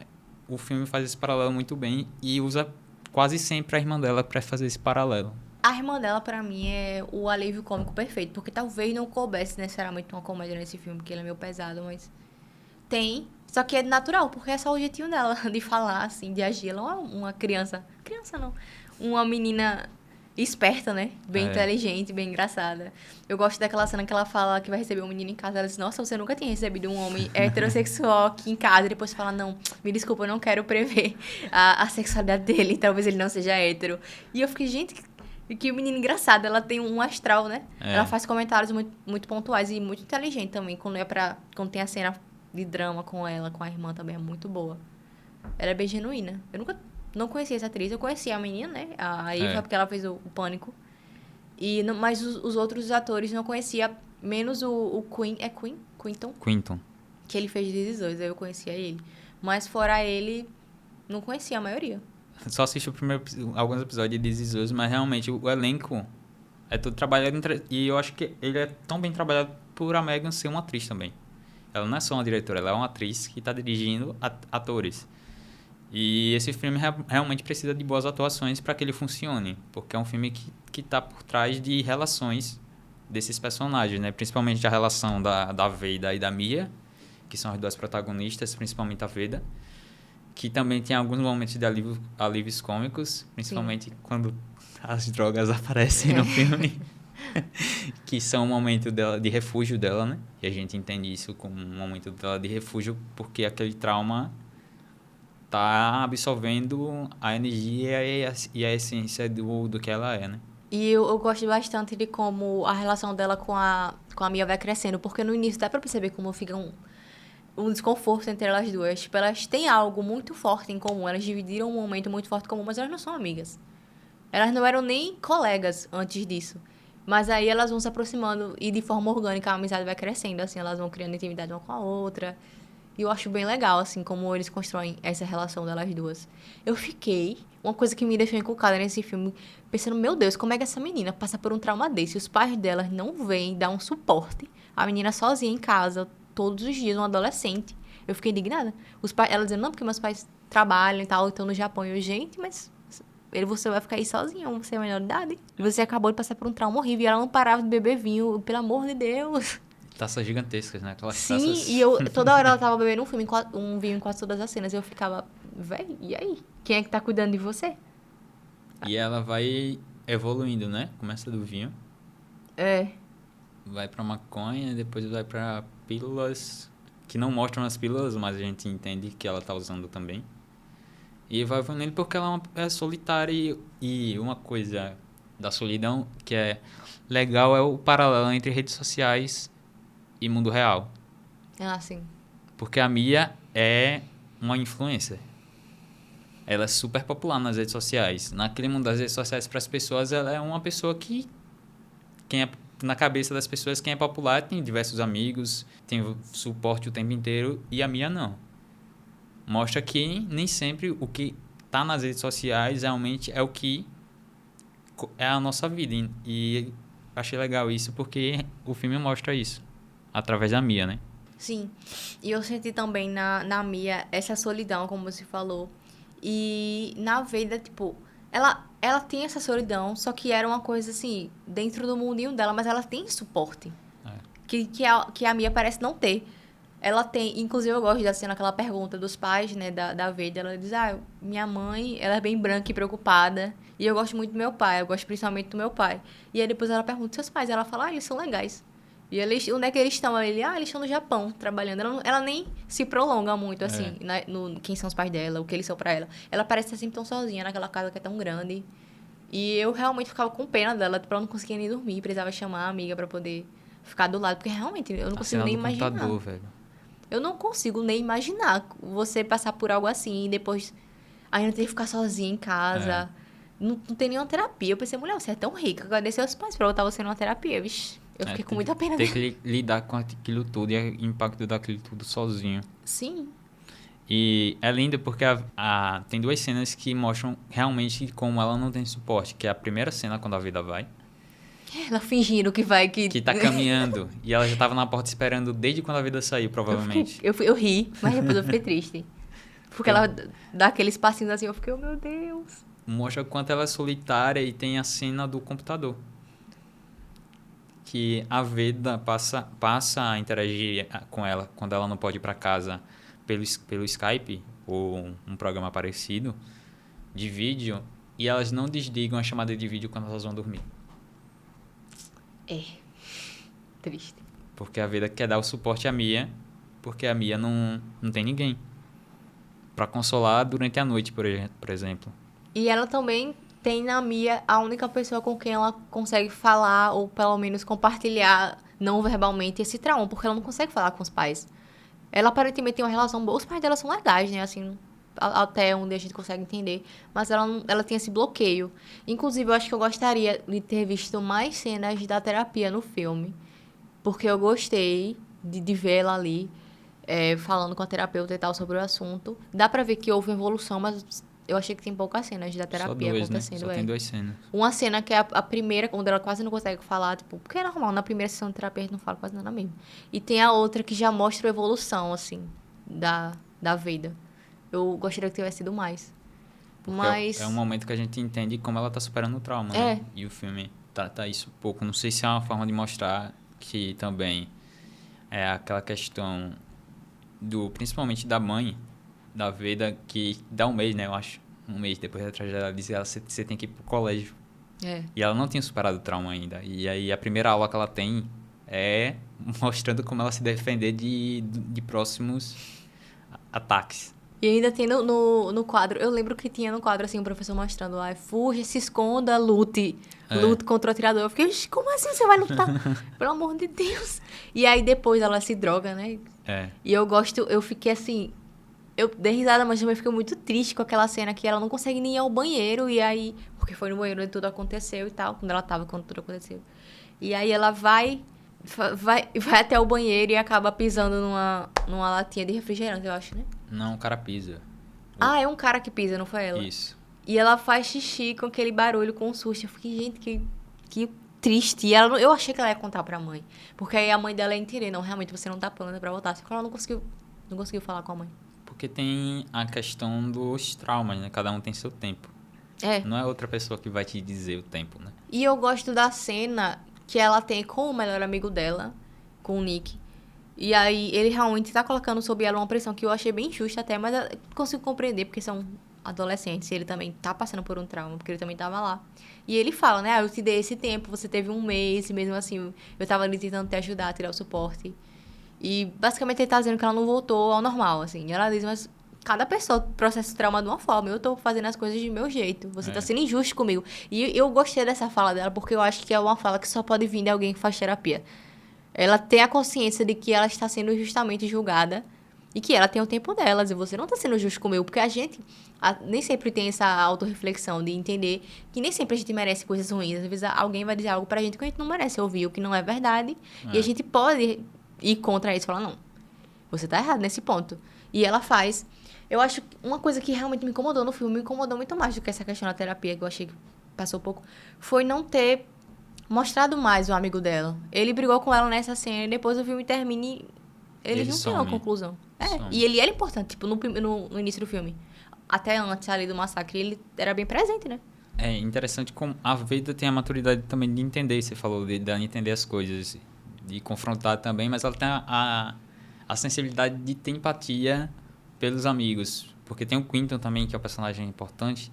S1: o filme faz esse paralelo muito bem e usa quase sempre a irmã dela para fazer esse paralelo.
S2: A irmã dela, pra mim, é o alívio cômico perfeito, porque talvez não coubesse necessariamente uma comédia nesse filme, porque ele é meio pesado, mas tem. Só que é natural, porque é só o jeitinho dela de falar, assim, de agir. Ela é uma criança. Criança não. Uma menina esperta, né? Bem inteligente, bem engraçada. Eu gosto daquela cena que ela fala que vai receber um menino em casa. Ela diz, nossa, você nunca tinha recebido um homem heterossexual aqui em casa. E depois fala, não, me desculpa, eu não quero prever a sexualidade dele. Talvez ele não seja hétero. E eu fiquei, gente, que menina engraçada. Ela tem um astral, né? Ela faz comentários muito, muito pontuais e muito inteligente também. Quando tem a cena de drama com ela, com a irmã também, é muito boa. Ela é bem genuína. Eu nunca... não conhecia essa atriz. Eu conhecia a menina, né? A Eva, porque ela fez o Pânico. Mas os outros atores não conhecia. Menos o Queen. É Queen?
S1: Quinton.
S2: Que ele fez de 18. Aí eu conhecia ele. Mas fora ele, não conhecia a maioria.
S1: Só assisti alguns episódios de This Is Us, mas realmente o elenco é todo trabalhado. E eu acho que ele é tão bem trabalhado por a Megan ser uma atriz também. Ela não é só uma diretora, ela é uma atriz que está dirigindo atores. E esse filme realmente precisa de boas atuações para que ele funcione, porque é um filme que está por trás de relações desses personagens, né? Principalmente a relação da Veda e da Mia, que são as duas protagonistas, principalmente a Veda, que também tem alguns momentos de alívios cômicos, principalmente quando as drogas aparecem no filme, que são um momento de refúgio dela, né? E a gente entende isso como um momento dela de refúgio, porque aquele trauma tá absorvendo a energia e a essência do que ela é, né? E
S2: eu gosto bastante de como a relação dela com a Mia vai crescendo, porque no início dá pra perceber como fica um desconforto entre elas duas. Tipo, elas têm algo muito forte em comum, elas dividiram um momento muito forte em comum, mas elas não são amigas. Elas não eram nem colegas antes disso. Mas aí elas vão se aproximando e de forma orgânica a amizade vai crescendo, assim, elas vão criando intimidade uma com a outra. E eu acho bem legal, assim, como eles constroem essa relação delas duas. Eu fiquei... Uma coisa que me deixou encucada nesse filme, pensando, meu Deus, como é que essa menina passa por um trauma desse? Os pais dela não vêm dar um suporte. A menina sozinha em casa, todos os dias, uma adolescente. Eu fiquei indignada. Ela dizendo, não, porque meus pais trabalham e tal, estão no Japão. E eu, gente, mas você vai ficar aí sozinha, você é menor de idade. E você acabou de passar por um trauma horrível. E ela não parava de beber vinho, pelo amor de Deus.
S1: Taças gigantescas, né? Aquelas
S2: Sim,
S1: taças...
S2: e toda hora ela tava bebendo um vinho em quase todas as cenas. E eu ficava, véi, e aí? Quem é que tá cuidando de você?
S1: E ela vai evoluindo, né? Começa do vinho.
S2: É.
S1: Vai pra maconha, depois vai pra pílulas, que não mostram as pílulas, mas a gente entende que ela tá usando também. E vai evoluindo porque ela é solitária e uma coisa da solidão que é legal é o paralelo entre redes sociais e mundo real.
S2: Ah, sim.
S1: Porque a Mia é uma influencer. Ela é super popular nas redes sociais. Naquele mundo das redes sociais, para as pessoas, ela é uma pessoa que... na cabeça das pessoas, quem é popular tem diversos amigos, tem suporte o tempo inteiro, e a Mia não. Mostra que nem sempre o que está nas redes sociais realmente é o que é a nossa vida. E achei legal isso porque o filme mostra isso, através da Mia, né?
S2: Sim. E eu senti também na Mia essa solidão, como você falou. E na Veda, tipo, ela tem essa solidão, só que era uma coisa assim, dentro do mundinho dela, mas ela tem suporte. Que a Mia parece não ter. Ela tem, inclusive eu gosto da cena, aquela pergunta dos pais, né, da Veda. Ela diz, minha mãe, ela é bem branca e preocupada. E eu gosto muito do meu pai, eu gosto principalmente do meu pai. E aí depois ela pergunta, seus pais? Ela fala, eles são legais. E onde é que eles estão? Eles estão no Japão, trabalhando. Ela nem se prolonga muito, assim, quem são os pais dela, o que eles são pra ela. Ela parece estar sempre tão sozinha naquela casa que é tão grande. E eu realmente ficava com pena dela, tipo, ela não conseguia nem dormir, precisava chamar a amiga pra poder ficar do lado, porque realmente eu não consigo nem imaginar.
S1: Computador, velho.
S2: Eu não consigo nem imaginar você passar por algo assim e depois ainda ter que ficar sozinha em casa. Não tem nenhuma terapia. Eu pensei, mulher, você é tão rica, cadê seus pais pra botar você numa terapia? Vixe, eu fiquei com muita pena
S1: dela. Ter que lidar com aquilo tudo e o impacto daquilo tudo sozinho.
S2: Sim.
S1: E é lindo porque tem duas cenas que mostram realmente como ela não tem suporte. Que é a primeira cena, quando a vida vai.
S2: Ela fingindo que vai...
S1: Que tá caminhando. E ela já tava na porta esperando desde quando a vida saiu, provavelmente.
S2: Eu ri, mas depois eu fiquei triste. Porque ela dá aqueles passinhos assim, eu fiquei, oh meu Deus.
S1: Mostra o quanto ela é solitária e tem a cena do computador. Que a Veda passa a interagir com ela quando ela não pode ir pra casa pelo Skype ou um programa parecido de vídeo, e elas não desligam a chamada de vídeo quando elas vão dormir.
S2: É. Triste.
S1: Porque a Veda quer dar o suporte à Mia, porque a Mia não tem ninguém pra consolar durante a noite, por exemplo.
S2: E ela também tem na Mia a única pessoa com quem ela consegue falar, ou pelo menos compartilhar não verbalmente esse trauma, porque ela não consegue falar com os pais. Ela aparentemente tem uma relação boa, os pais dela são legais, né, assim, até onde a gente consegue entender, mas ela tem esse bloqueio. Inclusive, eu acho que eu gostaria de ter visto mais cenas da terapia no filme, porque eu gostei de ver ela ali, falando com a terapeuta e tal sobre o assunto. Dá pra ver que houve evolução, mas eu achei que tem poucas cenas da terapia acontecendo.
S1: Né? Só tem 2 cenas.
S2: Uma cena que é a primeira, quando ela quase não consegue falar, tipo, porque é normal, na primeira sessão de terapia a gente não fala quase nada mesmo. E tem a outra que já mostra a evolução, assim, da vida. Eu gostaria que tivesse sido mais. Mas...
S1: É um momento que a gente entende como ela tá superando o trauma, né? E o filme trata isso um pouco. Não sei se é uma forma de mostrar que também é aquela questão principalmente da mãe, da Veda, que dá um mês, né? Eu acho. Um mês depois da tragédia, ela diz que você tem que ir pro colégio. E ela não tinha superado o trauma ainda. E aí a primeira aula que ela tem é mostrando como ela se defender de próximos ataques.
S2: E ainda tem no quadro, eu lembro que tinha no quadro, assim, o professor mostrando, fuja, se esconda, lute contra o atirador. Eu fiquei, como assim você vai lutar? Pelo amor de Deus. E aí depois ela se droga, né? E eu fiquei assim, eu dei risada, mas também fiquei muito triste com aquela cena que ela não consegue nem ir ao banheiro, e aí, porque foi no banheiro onde tudo aconteceu e tal, quando tudo aconteceu. E aí ela vai, vai até o banheiro e acaba pisando numa latinha de refrigerante, eu acho, né?
S1: Não, o cara pisa.
S2: Ah, é um cara que pisa, não foi ela?
S1: Isso.
S2: E ela faz xixi com aquele barulho, com um susto. Eu fiquei, gente, que triste. E eu achei que ela ia contar pra mãe. Porque aí a mãe dela ia entender. Não, realmente, você não tá pronta pra voltar. Só que ela não conseguiu falar com a mãe.
S1: Porque tem a questão dos traumas, né? Cada um tem seu tempo.
S2: É.
S1: Não é outra pessoa que vai te dizer o tempo, né?
S2: E eu gosto da cena que ela tem com o melhor amigo dela, com o Nick. E aí ele realmente tá colocando sobre ela uma pressão que eu achei bem justa até, mas eu consigo compreender porque são adolescentes e ele também tá passando por um trauma, porque ele também tava lá. E ele fala, né, eu te dei esse tempo, você teve um mês, e mesmo assim eu tava ali tentando te ajudar, tirar o suporte. E basicamente ele tá dizendo que ela não voltou ao normal, assim. E ela diz, mas cada pessoa processa o trauma de uma forma, eu tô fazendo as coisas do meu jeito, você tá sendo injusto comigo. E eu gostei dessa fala dela, porque eu acho que é uma fala que só pode vir de alguém que faz terapia. Ela tem a consciência de que ela está sendo injustamente julgada e que ela tem o tempo delas. E você não está sendo justo comigo, porque a gente nem sempre tem essa autorreflexão de entender que nem sempre a gente merece coisas ruins. Às vezes alguém vai dizer algo pra gente que a gente não merece ouvir, o que não é verdade. E a gente pode ir contra isso e falar, não, você tá errado nesse ponto. E ela faz. Eu acho que uma coisa que realmente me incomodou no filme, me incomodou muito mais do que essa questão da terapia, que eu achei que passou pouco, foi não ter mostrado mais o amigo dela. Ele brigou com ela nessa cena e depois o filme termina e eles não têm uma conclusão. E ele era importante, tipo, no início do filme. Até antes ali do massacre, ele era bem presente, né?
S1: É interessante como a Veda tem a maturidade também de entender, você falou, de entender as coisas, de confrontar também, mas ela tem a sensibilidade de ter empatia pelos amigos. Porque tem o Quinton também, que é um personagem importante,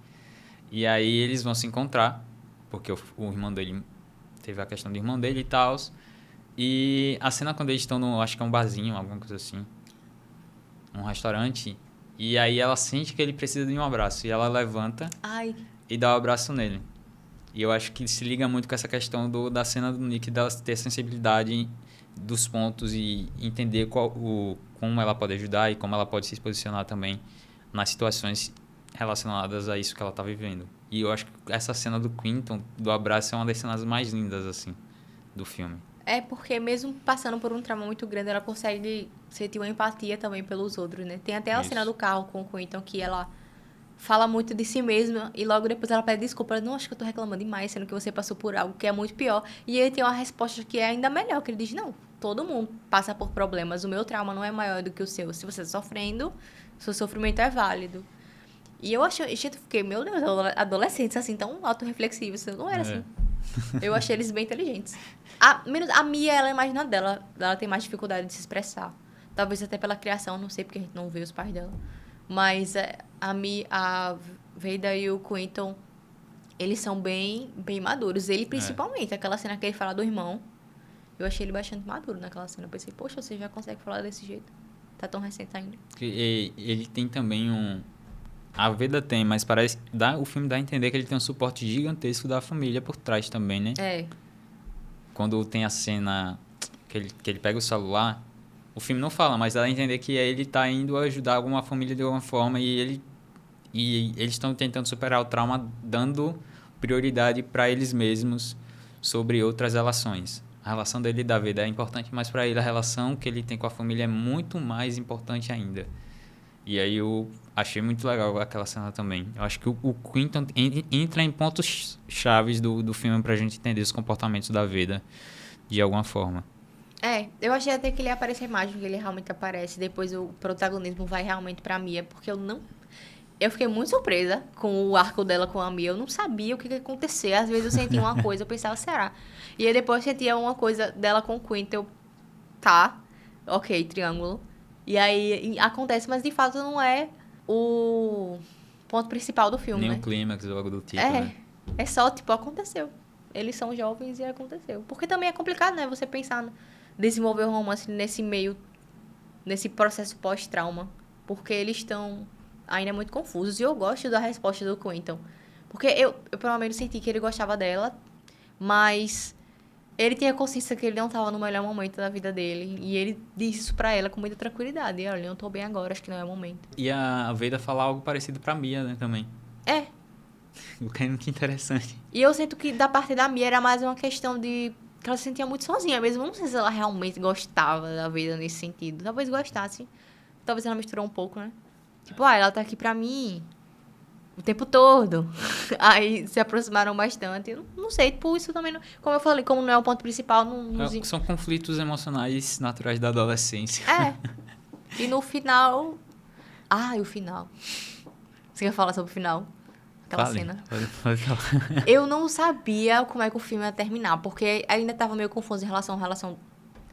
S1: e aí eles vão se encontrar, porque o irmão dele teve a questão do irmão dele e tal. E a cena quando eles estão no, acho que é um barzinho, alguma coisa assim, um restaurante, e aí ela sente que ele precisa de um abraço, e ela levanta e dá um abraço nele. E eu acho que se liga muito com essa questão da cena do Nick, dela ter sensibilidade dos pontos e entender como ela pode ajudar e como ela pode se posicionar também nas situações relacionadas a isso que ela tá vivendo. E eu acho que essa cena do Quinton, do abraço, é uma das cenas mais lindas, assim, do filme.
S2: É porque mesmo passando por um trauma muito grande, ela consegue sentir uma empatia também pelos outros, né? Tem até a cena do carro com o Quinton, que ela fala muito de si mesma e logo depois ela pede desculpa. Ela, não, acho que eu tô reclamando demais, sendo que você passou por algo que é muito pior. E ele tem uma resposta que é ainda melhor, que ele diz, não, todo mundo passa por problemas, o meu trauma não é maior do que o seu. Se você tá sofrendo, seu sofrimento é válido. E eu achei, gente, eu fiquei, meu Deus, adolescentes assim, tão autorreflexivos, eu não era assim. Eu achei eles bem inteligentes. A Mia, ela é mais na dela, ela tem mais dificuldade de se expressar. Talvez até pela criação, não sei, porque a gente não vê os pais dela. Mas a Veda e o Quinton, eles são bem maduros. Ele, principalmente, aquela cena que ele fala do irmão, eu achei ele bastante maduro naquela cena. Eu pensei, poxa, você já consegue falar desse jeito? Tá tão recente ainda.
S1: Ele tem também a Veda tem, mas parece... o filme dá a entender que ele tem um suporte gigantesco da família por trás também, né? Quando tem a cena que ele pega o celular, o filme não fala, mas dá a entender que ele tá indo ajudar alguma família de alguma forma e eles estão tentando superar o trauma, dando prioridade para eles mesmos sobre outras relações. A relação dele e da Veda é importante, mas para ele a relação que ele tem com a família é muito mais importante ainda. E aí eu achei muito legal aquela cena também. Eu acho que o Quinton entra em pontos chaves do filme pra gente entender os comportamentos da Veda de alguma forma.
S2: Eu achei até que ele ia aparecer mais do que ele realmente aparece. Depois o protagonismo vai realmente pra Mia, porque eu fiquei muito surpresa com o arco dela com a Mia. Eu não sabia o que ia acontecer. Às vezes eu sentia uma coisa, eu pensava, será? E aí depois eu sentia uma coisa dela com o Quinton. Ok, triângulo. E aí acontece, mas de fato não é o ponto principal do filme,
S1: Nem o clímax ou algo do tipo, né?
S2: É só, tipo, aconteceu. Eles são jovens e aconteceu. Porque também é complicado, né? Você pensar, desenvolver o romance nesse processo pós-trauma. Porque eles estão ainda muito confusos. E eu gosto da resposta do Quinton. Porque eu pelo menos senti que ele gostava dela, mas ele tinha consciência que ele não estava no melhor momento da vida dele. E ele disse isso pra ela com muita tranquilidade. Olha, eu não tô bem agora, acho que não é o momento.
S1: E a Veda fala algo parecido pra Mia, né, também. O que é muito interessante.
S2: E eu sinto que da parte da Mia era mais uma questão de que ela se sentia muito sozinha mesmo. Eu não sei se ela realmente gostava da vida nesse sentido. Talvez gostasse. Talvez ela misturou um pouco, né? Tipo, ela tá aqui pra mim o tempo todo. Aí se aproximaram bastante. Eu não sei, tipo, isso também... Não, como eu falei, como não é o ponto principal...
S1: São conflitos emocionais naturais da adolescência.
S2: É. E no final... e o final. Você quer falar sobre o final? Aquela cena.
S1: Pode falar.
S2: Eu não sabia como é que o filme ia terminar, porque ainda tava meio confuso em relação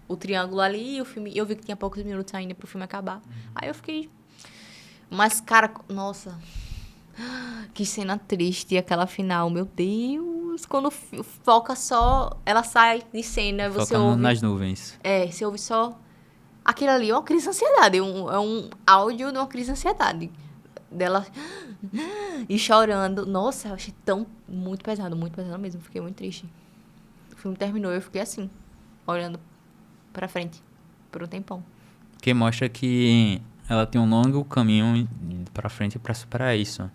S2: o triângulo ali e o filme. Eu vi que tinha poucos minutos ainda pro filme acabar. Aí eu fiquei... Mas, cara, nossa... Que cena triste aquela final, meu Deus. Quando foca só... Ela sai de cena, você
S1: foca
S2: ouve...
S1: nas nuvens.
S2: Você ouve só... Aquilo ali é uma crise de ansiedade. É um áudio de uma crise de ansiedade. Dela... E chorando. Nossa, eu achei muito pesado mesmo. Fiquei muito triste. O filme terminou e eu fiquei assim, olhando pra frente, por um tempão.
S1: Que mostra que ela tem um longo caminho pra frente pra superar isso.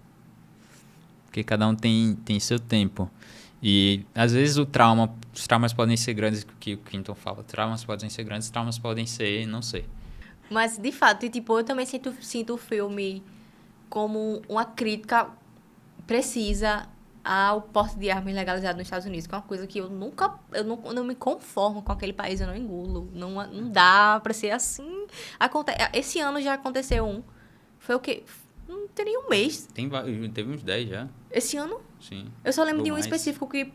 S1: Porque cada um tem seu tempo. E, às vezes, os traumas podem ser grandes, que o Quinton fala. Traumas podem ser grandes, traumas podem ser, não sei.
S2: Mas, de fato, tipo, eu também sinto o filme como uma crítica precisa ao porte de armas legalizado nos Estados Unidos, que é uma coisa que eu não me conformo com aquele país, eu não engulo. Não dá pra ser assim. Esse ano já aconteceu um. Foi o quê? Não tem nem um mês.
S1: Teve uns 10 já.
S2: Esse ano?
S1: Sim.
S2: Eu só lembro de um
S1: mais.
S2: específico que...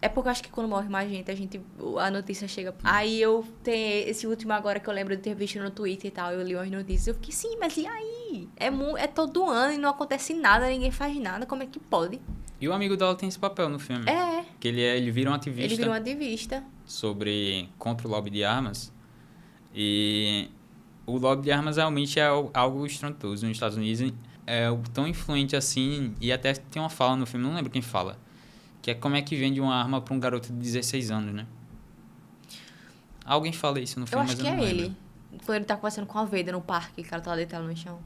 S2: É porque eu acho que quando morre mais gente, a notícia chega... Aí eu tenho esse último agora que eu lembro de ter visto no Twitter e tal, eu li umas notícias, eu fiquei, sim, mas e aí? É todo ano e não acontece nada, ninguém faz nada, como é que pode?
S1: E o amigo dela tem esse papel no filme. Que ele vira um ativista.
S2: Ele vira um ativista.
S1: Contra o lobby de armas. E o lobby de armas realmente é algo estrondoso nos Estados Unidos. É tão influente assim, e até tem uma fala no filme, não lembro quem fala, que é como é que vende uma arma pra um garoto de 16 anos, né? Alguém fala isso no filme,
S2: mas eu não
S1: lembro.
S2: Ele. Quando ele tá conversando com a Veda no parque, que ela tá deitado no chão.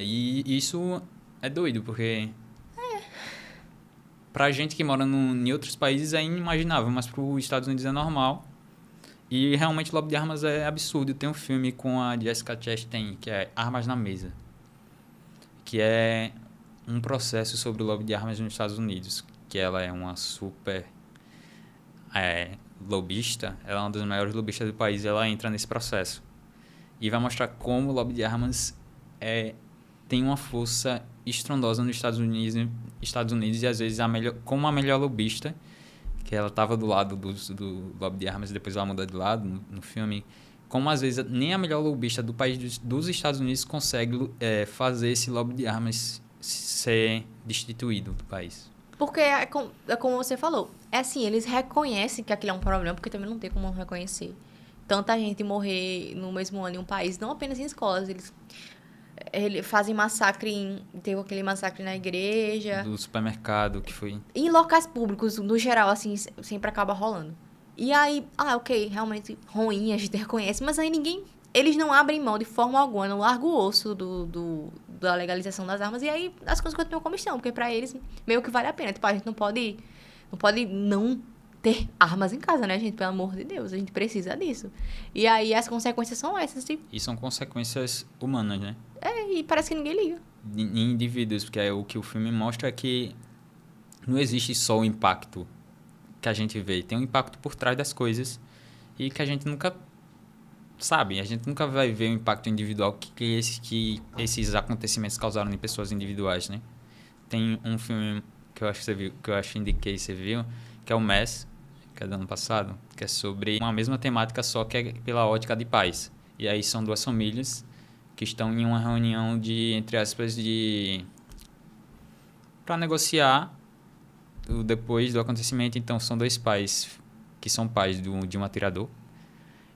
S1: E isso é doido, porque... Pra gente que mora em outros países é inimaginável, mas pros Estados Unidos é normal. E realmente o lobby de armas é absurdo. Tem um filme com a Jessica Chastain, que é Armas na Mesa, que é um processo sobre o lobby de armas nos Estados Unidos, que ela é uma super lobista, ela é uma das maiores lobistas do país, e ela entra nesse processo. E vai mostrar como o lobby de armas tem uma força estrondosa nos Estados Unidos e às vezes como a melhor lobista, que ela estava do lado do lobby de armas e depois ela muda de lado no filme, como às vezes nem a melhor lobista do país dos Estados Unidos consegue fazer esse lobby de armas ser destituído do país.
S2: Porque é como você falou, é assim, eles reconhecem que aquilo é um problema, porque também não tem como não reconhecer. Tanta gente morrer no mesmo ano em um país, não apenas em escolas, eles fazem massacre, teve aquele massacre na igreja.
S1: Do supermercado, que foi...
S2: Em locais públicos, no geral, assim, sempre acaba rolando. E aí, ok, realmente ruim, a gente reconhece, mas aí eles não abrem mão de forma alguma, não largam o osso da legalização das armas, e aí as coisas continuam como estão, porque pra eles meio que vale a pena. Tipo, a gente não pode não ter armas em casa, né, gente? Pelo amor de Deus, a gente precisa disso. E aí as consequências são essas, tipo...
S1: E são consequências humanas, né?
S2: E parece que ninguém liga.
S1: Em indivíduos, porque o que o filme mostra é que não existe só o impacto que a gente vê. Tem um impacto por trás das coisas e que a gente nunca sabe. A gente nunca vai ver o impacto individual que esses acontecimentos causaram em pessoas individuais, né? Tem um filme que eu acho que você viu, que eu acho que indiquei você viu, que é o Mass, que é do ano passado, que é sobre uma mesma temática, só que é pela ótica de pais. E aí são duas famílias que estão em uma reunião entre aspas, para negociar depois do acontecimento. Então, são dois pais que são pais de um atirador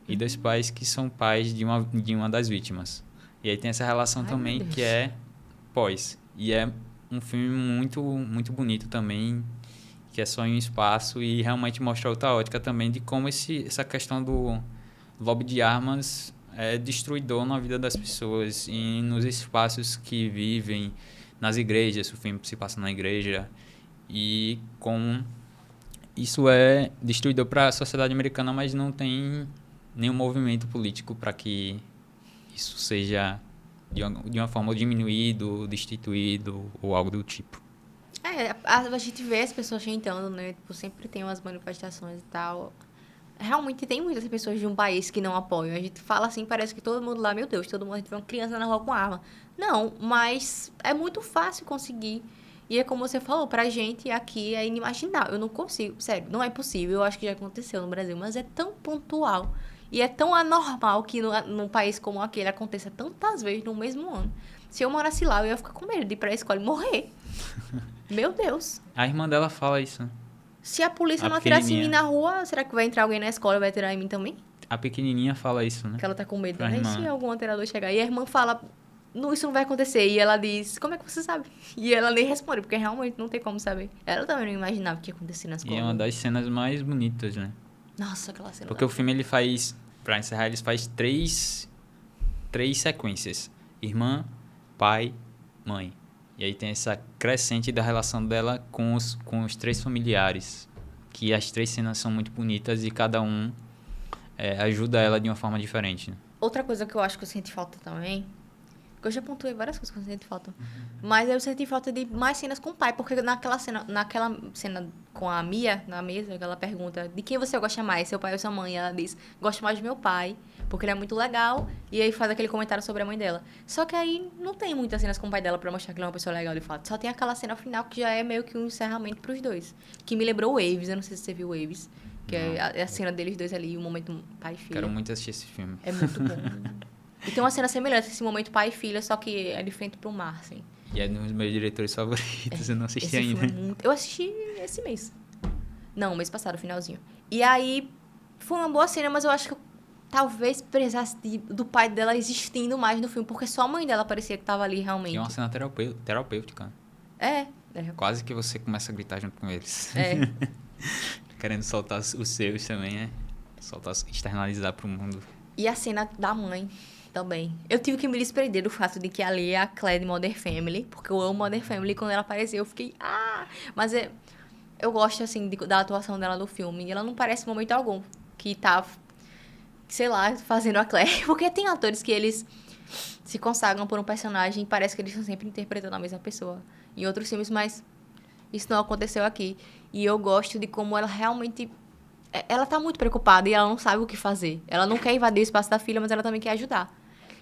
S1: e dois pais que são pais de uma das vítimas. E aí tem essa relação também que é pós. E é um filme muito, muito bonito também, que é só em um espaço e realmente mostra outra ótica também de como essa questão do lobby de armas é destruidor na vida das pessoas e nos espaços que vivem, nas igrejas, o filme se passa na igreja, e como isso é destruidor para a sociedade americana, mas não tem nenhum movimento político para que isso seja de uma forma diminuído, destituído ou algo do tipo.
S2: A gente vê as pessoas tentando, né? Tipo, sempre tem umas manifestações e tal. Realmente tem muitas pessoas de um país que não apoiam. A gente fala assim, parece que todo mundo lá, meu Deus, todo mundo, a gente vê uma criança na rua com arma. Não, mas é muito fácil conseguir. E é como você falou, pra gente aqui é inimaginável. Eu não consigo, sério, não é possível. Eu acho que já aconteceu no Brasil, mas é tão pontual. E é tão anormal que num país como aquele aconteça tantas vezes no mesmo ano. Se eu morasse lá, eu ia ficar com medo de ir pra escola e morrer. Meu Deus.
S1: A irmã dela fala isso, né?
S2: Se a polícia
S1: A
S2: não atirasse em mim
S1: pequenininha.
S2: na rua, será que vai entrar alguém na escola e vai atirar em mim também?
S1: A pequenininha fala isso, né?
S2: Que ela tá com medo,
S1: Pra
S2: né? E
S1: irmã.
S2: se algum atirador chegar? E a irmã fala, não, isso não vai acontecer. E ela diz, como é que você sabe? E ela nem responde, porque realmente não tem como saber. Ela também não imaginava o que ia acontecer na
S1: E
S2: escola.
S1: é uma das cenas mais bonitas, né?
S2: Nossa, aquela cena.
S1: Porque o filme, ele faz... Pra encerrar, ele faz três sequências. Irmã, pai, mãe. E aí tem essa crescente da relação dela com os três familiares. Que as três cenas são muito bonitas e cada um ajuda ela de uma forma diferente, né?
S2: Outra coisa que eu acho que eu senti falta também, que eu já pontuei várias coisas que eu senti falta, mas eu senti falta de mais cenas com o pai, porque naquela cena com a Mia, na mesa, ela pergunta, de quem você gosta mais, seu pai ou sua mãe? E ela diz, gosto mais do meu pai, porque ele é muito legal, e aí faz aquele comentário sobre a mãe dela. Só que aí não tem muitas cenas com o pai dela pra mostrar que ele é uma pessoa legal, de fato. Só tem aquela cena final que já é meio que um encerramento pros dois, que me lembrou Waves, eu não sei se você viu Waves, que é a cena deles dois ali, o momento pai e filha.
S1: Quero muito assistir esse filme.
S2: É muito bom. E tem uma cena semelhante, esse momento pai e filha, só que é de frente pro mar, assim.
S1: E é um dos meus diretores favoritos, eu não assisti
S2: Esse
S1: ainda.
S2: filme é muito... Eu assisti esse mês. Não, mês passado, finalzinho. E aí, foi uma boa cena, mas eu acho que eu talvez precisasse do pai dela existindo mais no filme, porque só a mãe dela parecia que tava ali realmente.
S1: E é uma cena terapêutica.
S2: É.
S1: Quase que você começa a gritar junto com eles.
S2: É.
S1: Querendo soltar os seus também, né? Soltar, externalizar pro mundo.
S2: E a cena da mãe também. Eu tive que me desprender do fato de que ali é a Claire de Modern Family, porque eu amo Modern Family, e quando ela apareceu eu fiquei... Mas eu gosto, assim, da atuação dela no filme, e ela não parece em momento algum que tá, sei lá, fazendo a Claire. Porque tem atores que eles se consagram por um personagem e parece que eles estão sempre interpretando a mesma pessoa em outros filmes, mas isso não aconteceu aqui. E eu gosto de como ela realmente... Ela tá muito preocupada e ela não sabe o que fazer. Ela não quer invadir o espaço da filha, mas ela também quer ajudar.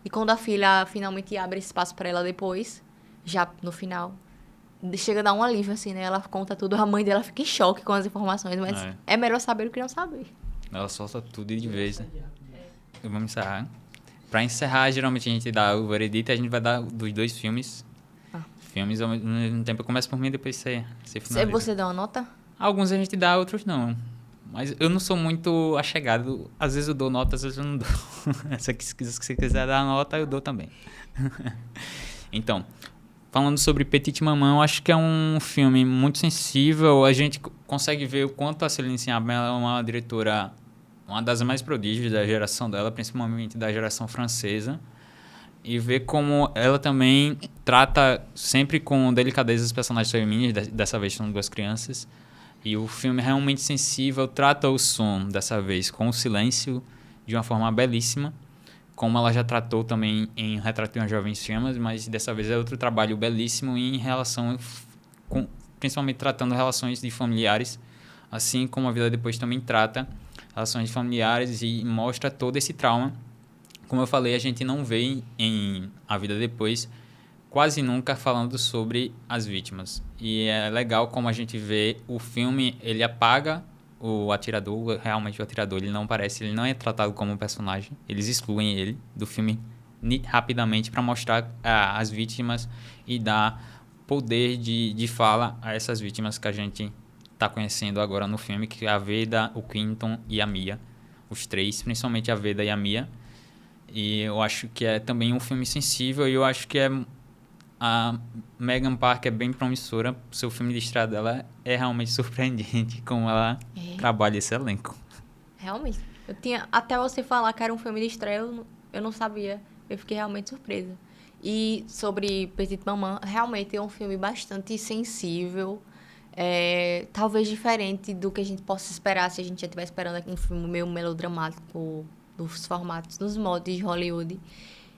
S2: E quando a filha finalmente abre esse espaço pra ela depois, já no final, chega a dar um alívio, assim, né? Ela conta tudo, a mãe dela fica em choque com as informações, mas é melhor saber do que não saber.
S1: Ela solta tudo de vez, né? Vamos encerrar. Pra encerrar, geralmente a gente dá o veredito e a gente vai dar dos dois filmes. Filmes, ao mesmo tempo, começa por mim e depois você finaliza.
S2: Você dá uma nota?
S1: Alguns a gente dá, outros não. Mas eu não sou muito achegado. Às vezes eu dou nota, às vezes eu não dou. Se você quiser dar nota, eu dou também. Então, falando sobre Petite Maman, eu acho que é um filme muito sensível. A gente consegue ver o quanto a Céline Sciamma é uma diretora, uma das mais prodígios da geração dela, principalmente da geração francesa. E ver como ela também trata sempre com delicadeza os personagens femininos, dessa vez são duas crianças. E o filme é realmente sensível, trata o som, dessa vez, com o silêncio, de uma forma belíssima. Como ela já tratou também em Retrato de uma Jovem Chamas, mas dessa vez é outro trabalho belíssimo em relação, principalmente tratando relações de familiares, assim como A Vida Depois também trata relações familiares e mostra todo esse trauma. Como eu falei, a gente não vê em A Vida Depois quase nunca falando sobre as vítimas. E é legal como a gente vê o filme, ele apaga o atirador, realmente o atirador, ele não aparece, ele não é tratado como um personagem, eles excluem ele do filme rapidamente para mostrar as vítimas e dar poder de fala a essas vítimas que a gente está conhecendo agora no filme, que é a Veda, o Quinton e a Mia, os três, principalmente a Veda e a Mia. E eu acho que é também um filme sensível e eu acho que a Megan Parker é bem promissora. O seu filme de estreia dela é realmente surpreendente como ela trabalha esse elenco.
S2: Realmente. Até você falar que era um filme de estreia, eu não sabia. Eu fiquei realmente surpresa. E sobre Petite Maman, realmente é um filme bastante sensível. Talvez diferente do que a gente possa esperar se a gente já estiver esperando aqui um filme meio melodramático dos formatos, dos moldes de Hollywood.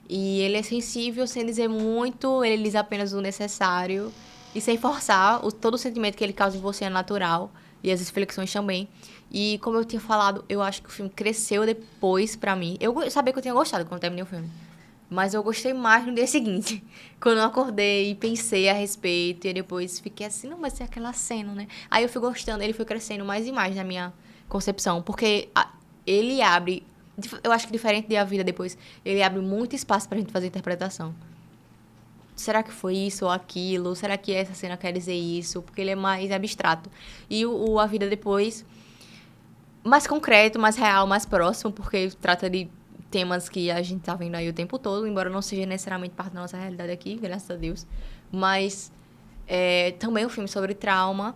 S2: E ele é sensível, sem dizer muito, ele diz apenas o necessário e sem forçar. Todo o sentimento que ele causa em você é natural e as reflexões também. E como eu tinha falado, eu acho que o filme cresceu depois pra mim. Eu sabia que eu tinha gostado quando terminei o filme. Mas eu gostei mais no dia seguinte, quando eu acordei e pensei a respeito. E depois fiquei assim, não, mas é aquela cena, né? Aí eu fui gostando, ele foi crescendo mais e mais na minha concepção. Porque ele abre, eu acho que diferente de A Vida Depois, ele abre muito espaço pra gente fazer interpretação. Será que foi isso ou aquilo? Será que essa cena quer dizer isso? Porque ele é mais abstrato. E A Vida Depois, mais concreto, mais real, mais próximo, porque trata de temas que a gente tá vendo aí o tempo todo, embora não seja necessariamente parte da nossa realidade aqui, graças a Deus. Mas também um filme sobre trauma,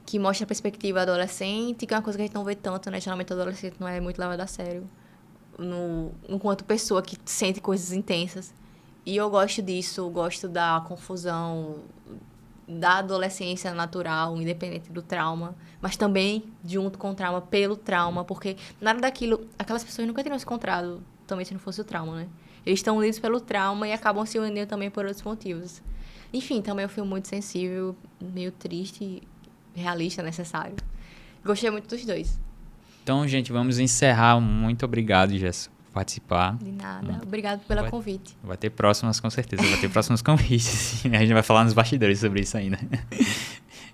S2: que mostra a perspectiva adolescente, que é uma coisa que a gente não vê tanto, né? Geralmente o adolescente não é muito levado a sério, enquanto pessoa que sente coisas intensas. E eu gosto disso, gosto da confusão da adolescência natural, independente do trauma, mas também junto com o trauma, pelo trauma, porque nada daquilo, aquelas pessoas nunca teriam se encontrado também se não fosse o trauma, né? Eles estão unidos pelo trauma e acabam se unindo também por outros motivos. Enfim, também é um filme muito sensível, meio triste, realista, necessário. Gostei muito dos dois.
S1: Então, gente, vamos encerrar. Muito obrigado, Jéssica, por participar.
S2: De nada. Obrigado pelo convite.
S1: Vai ter próximas, com certeza. Vai ter próximos convites. A gente vai falar nos bastidores sobre isso ainda.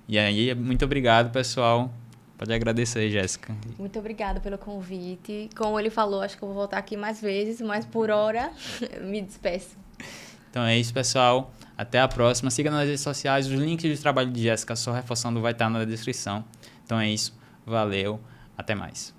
S1: E aí, muito obrigado, pessoal. Pode agradecer, Jéssica.
S2: Muito obrigada pelo convite. Como ele falou, acho que eu vou voltar aqui mais vezes, mas por hora, me despeço.
S1: Então é isso, pessoal. Até a próxima. Siga nas redes sociais. Os links de trabalho de Jéssica, só reforçando, vai estar na descrição. Então é isso. Valeu. Até mais.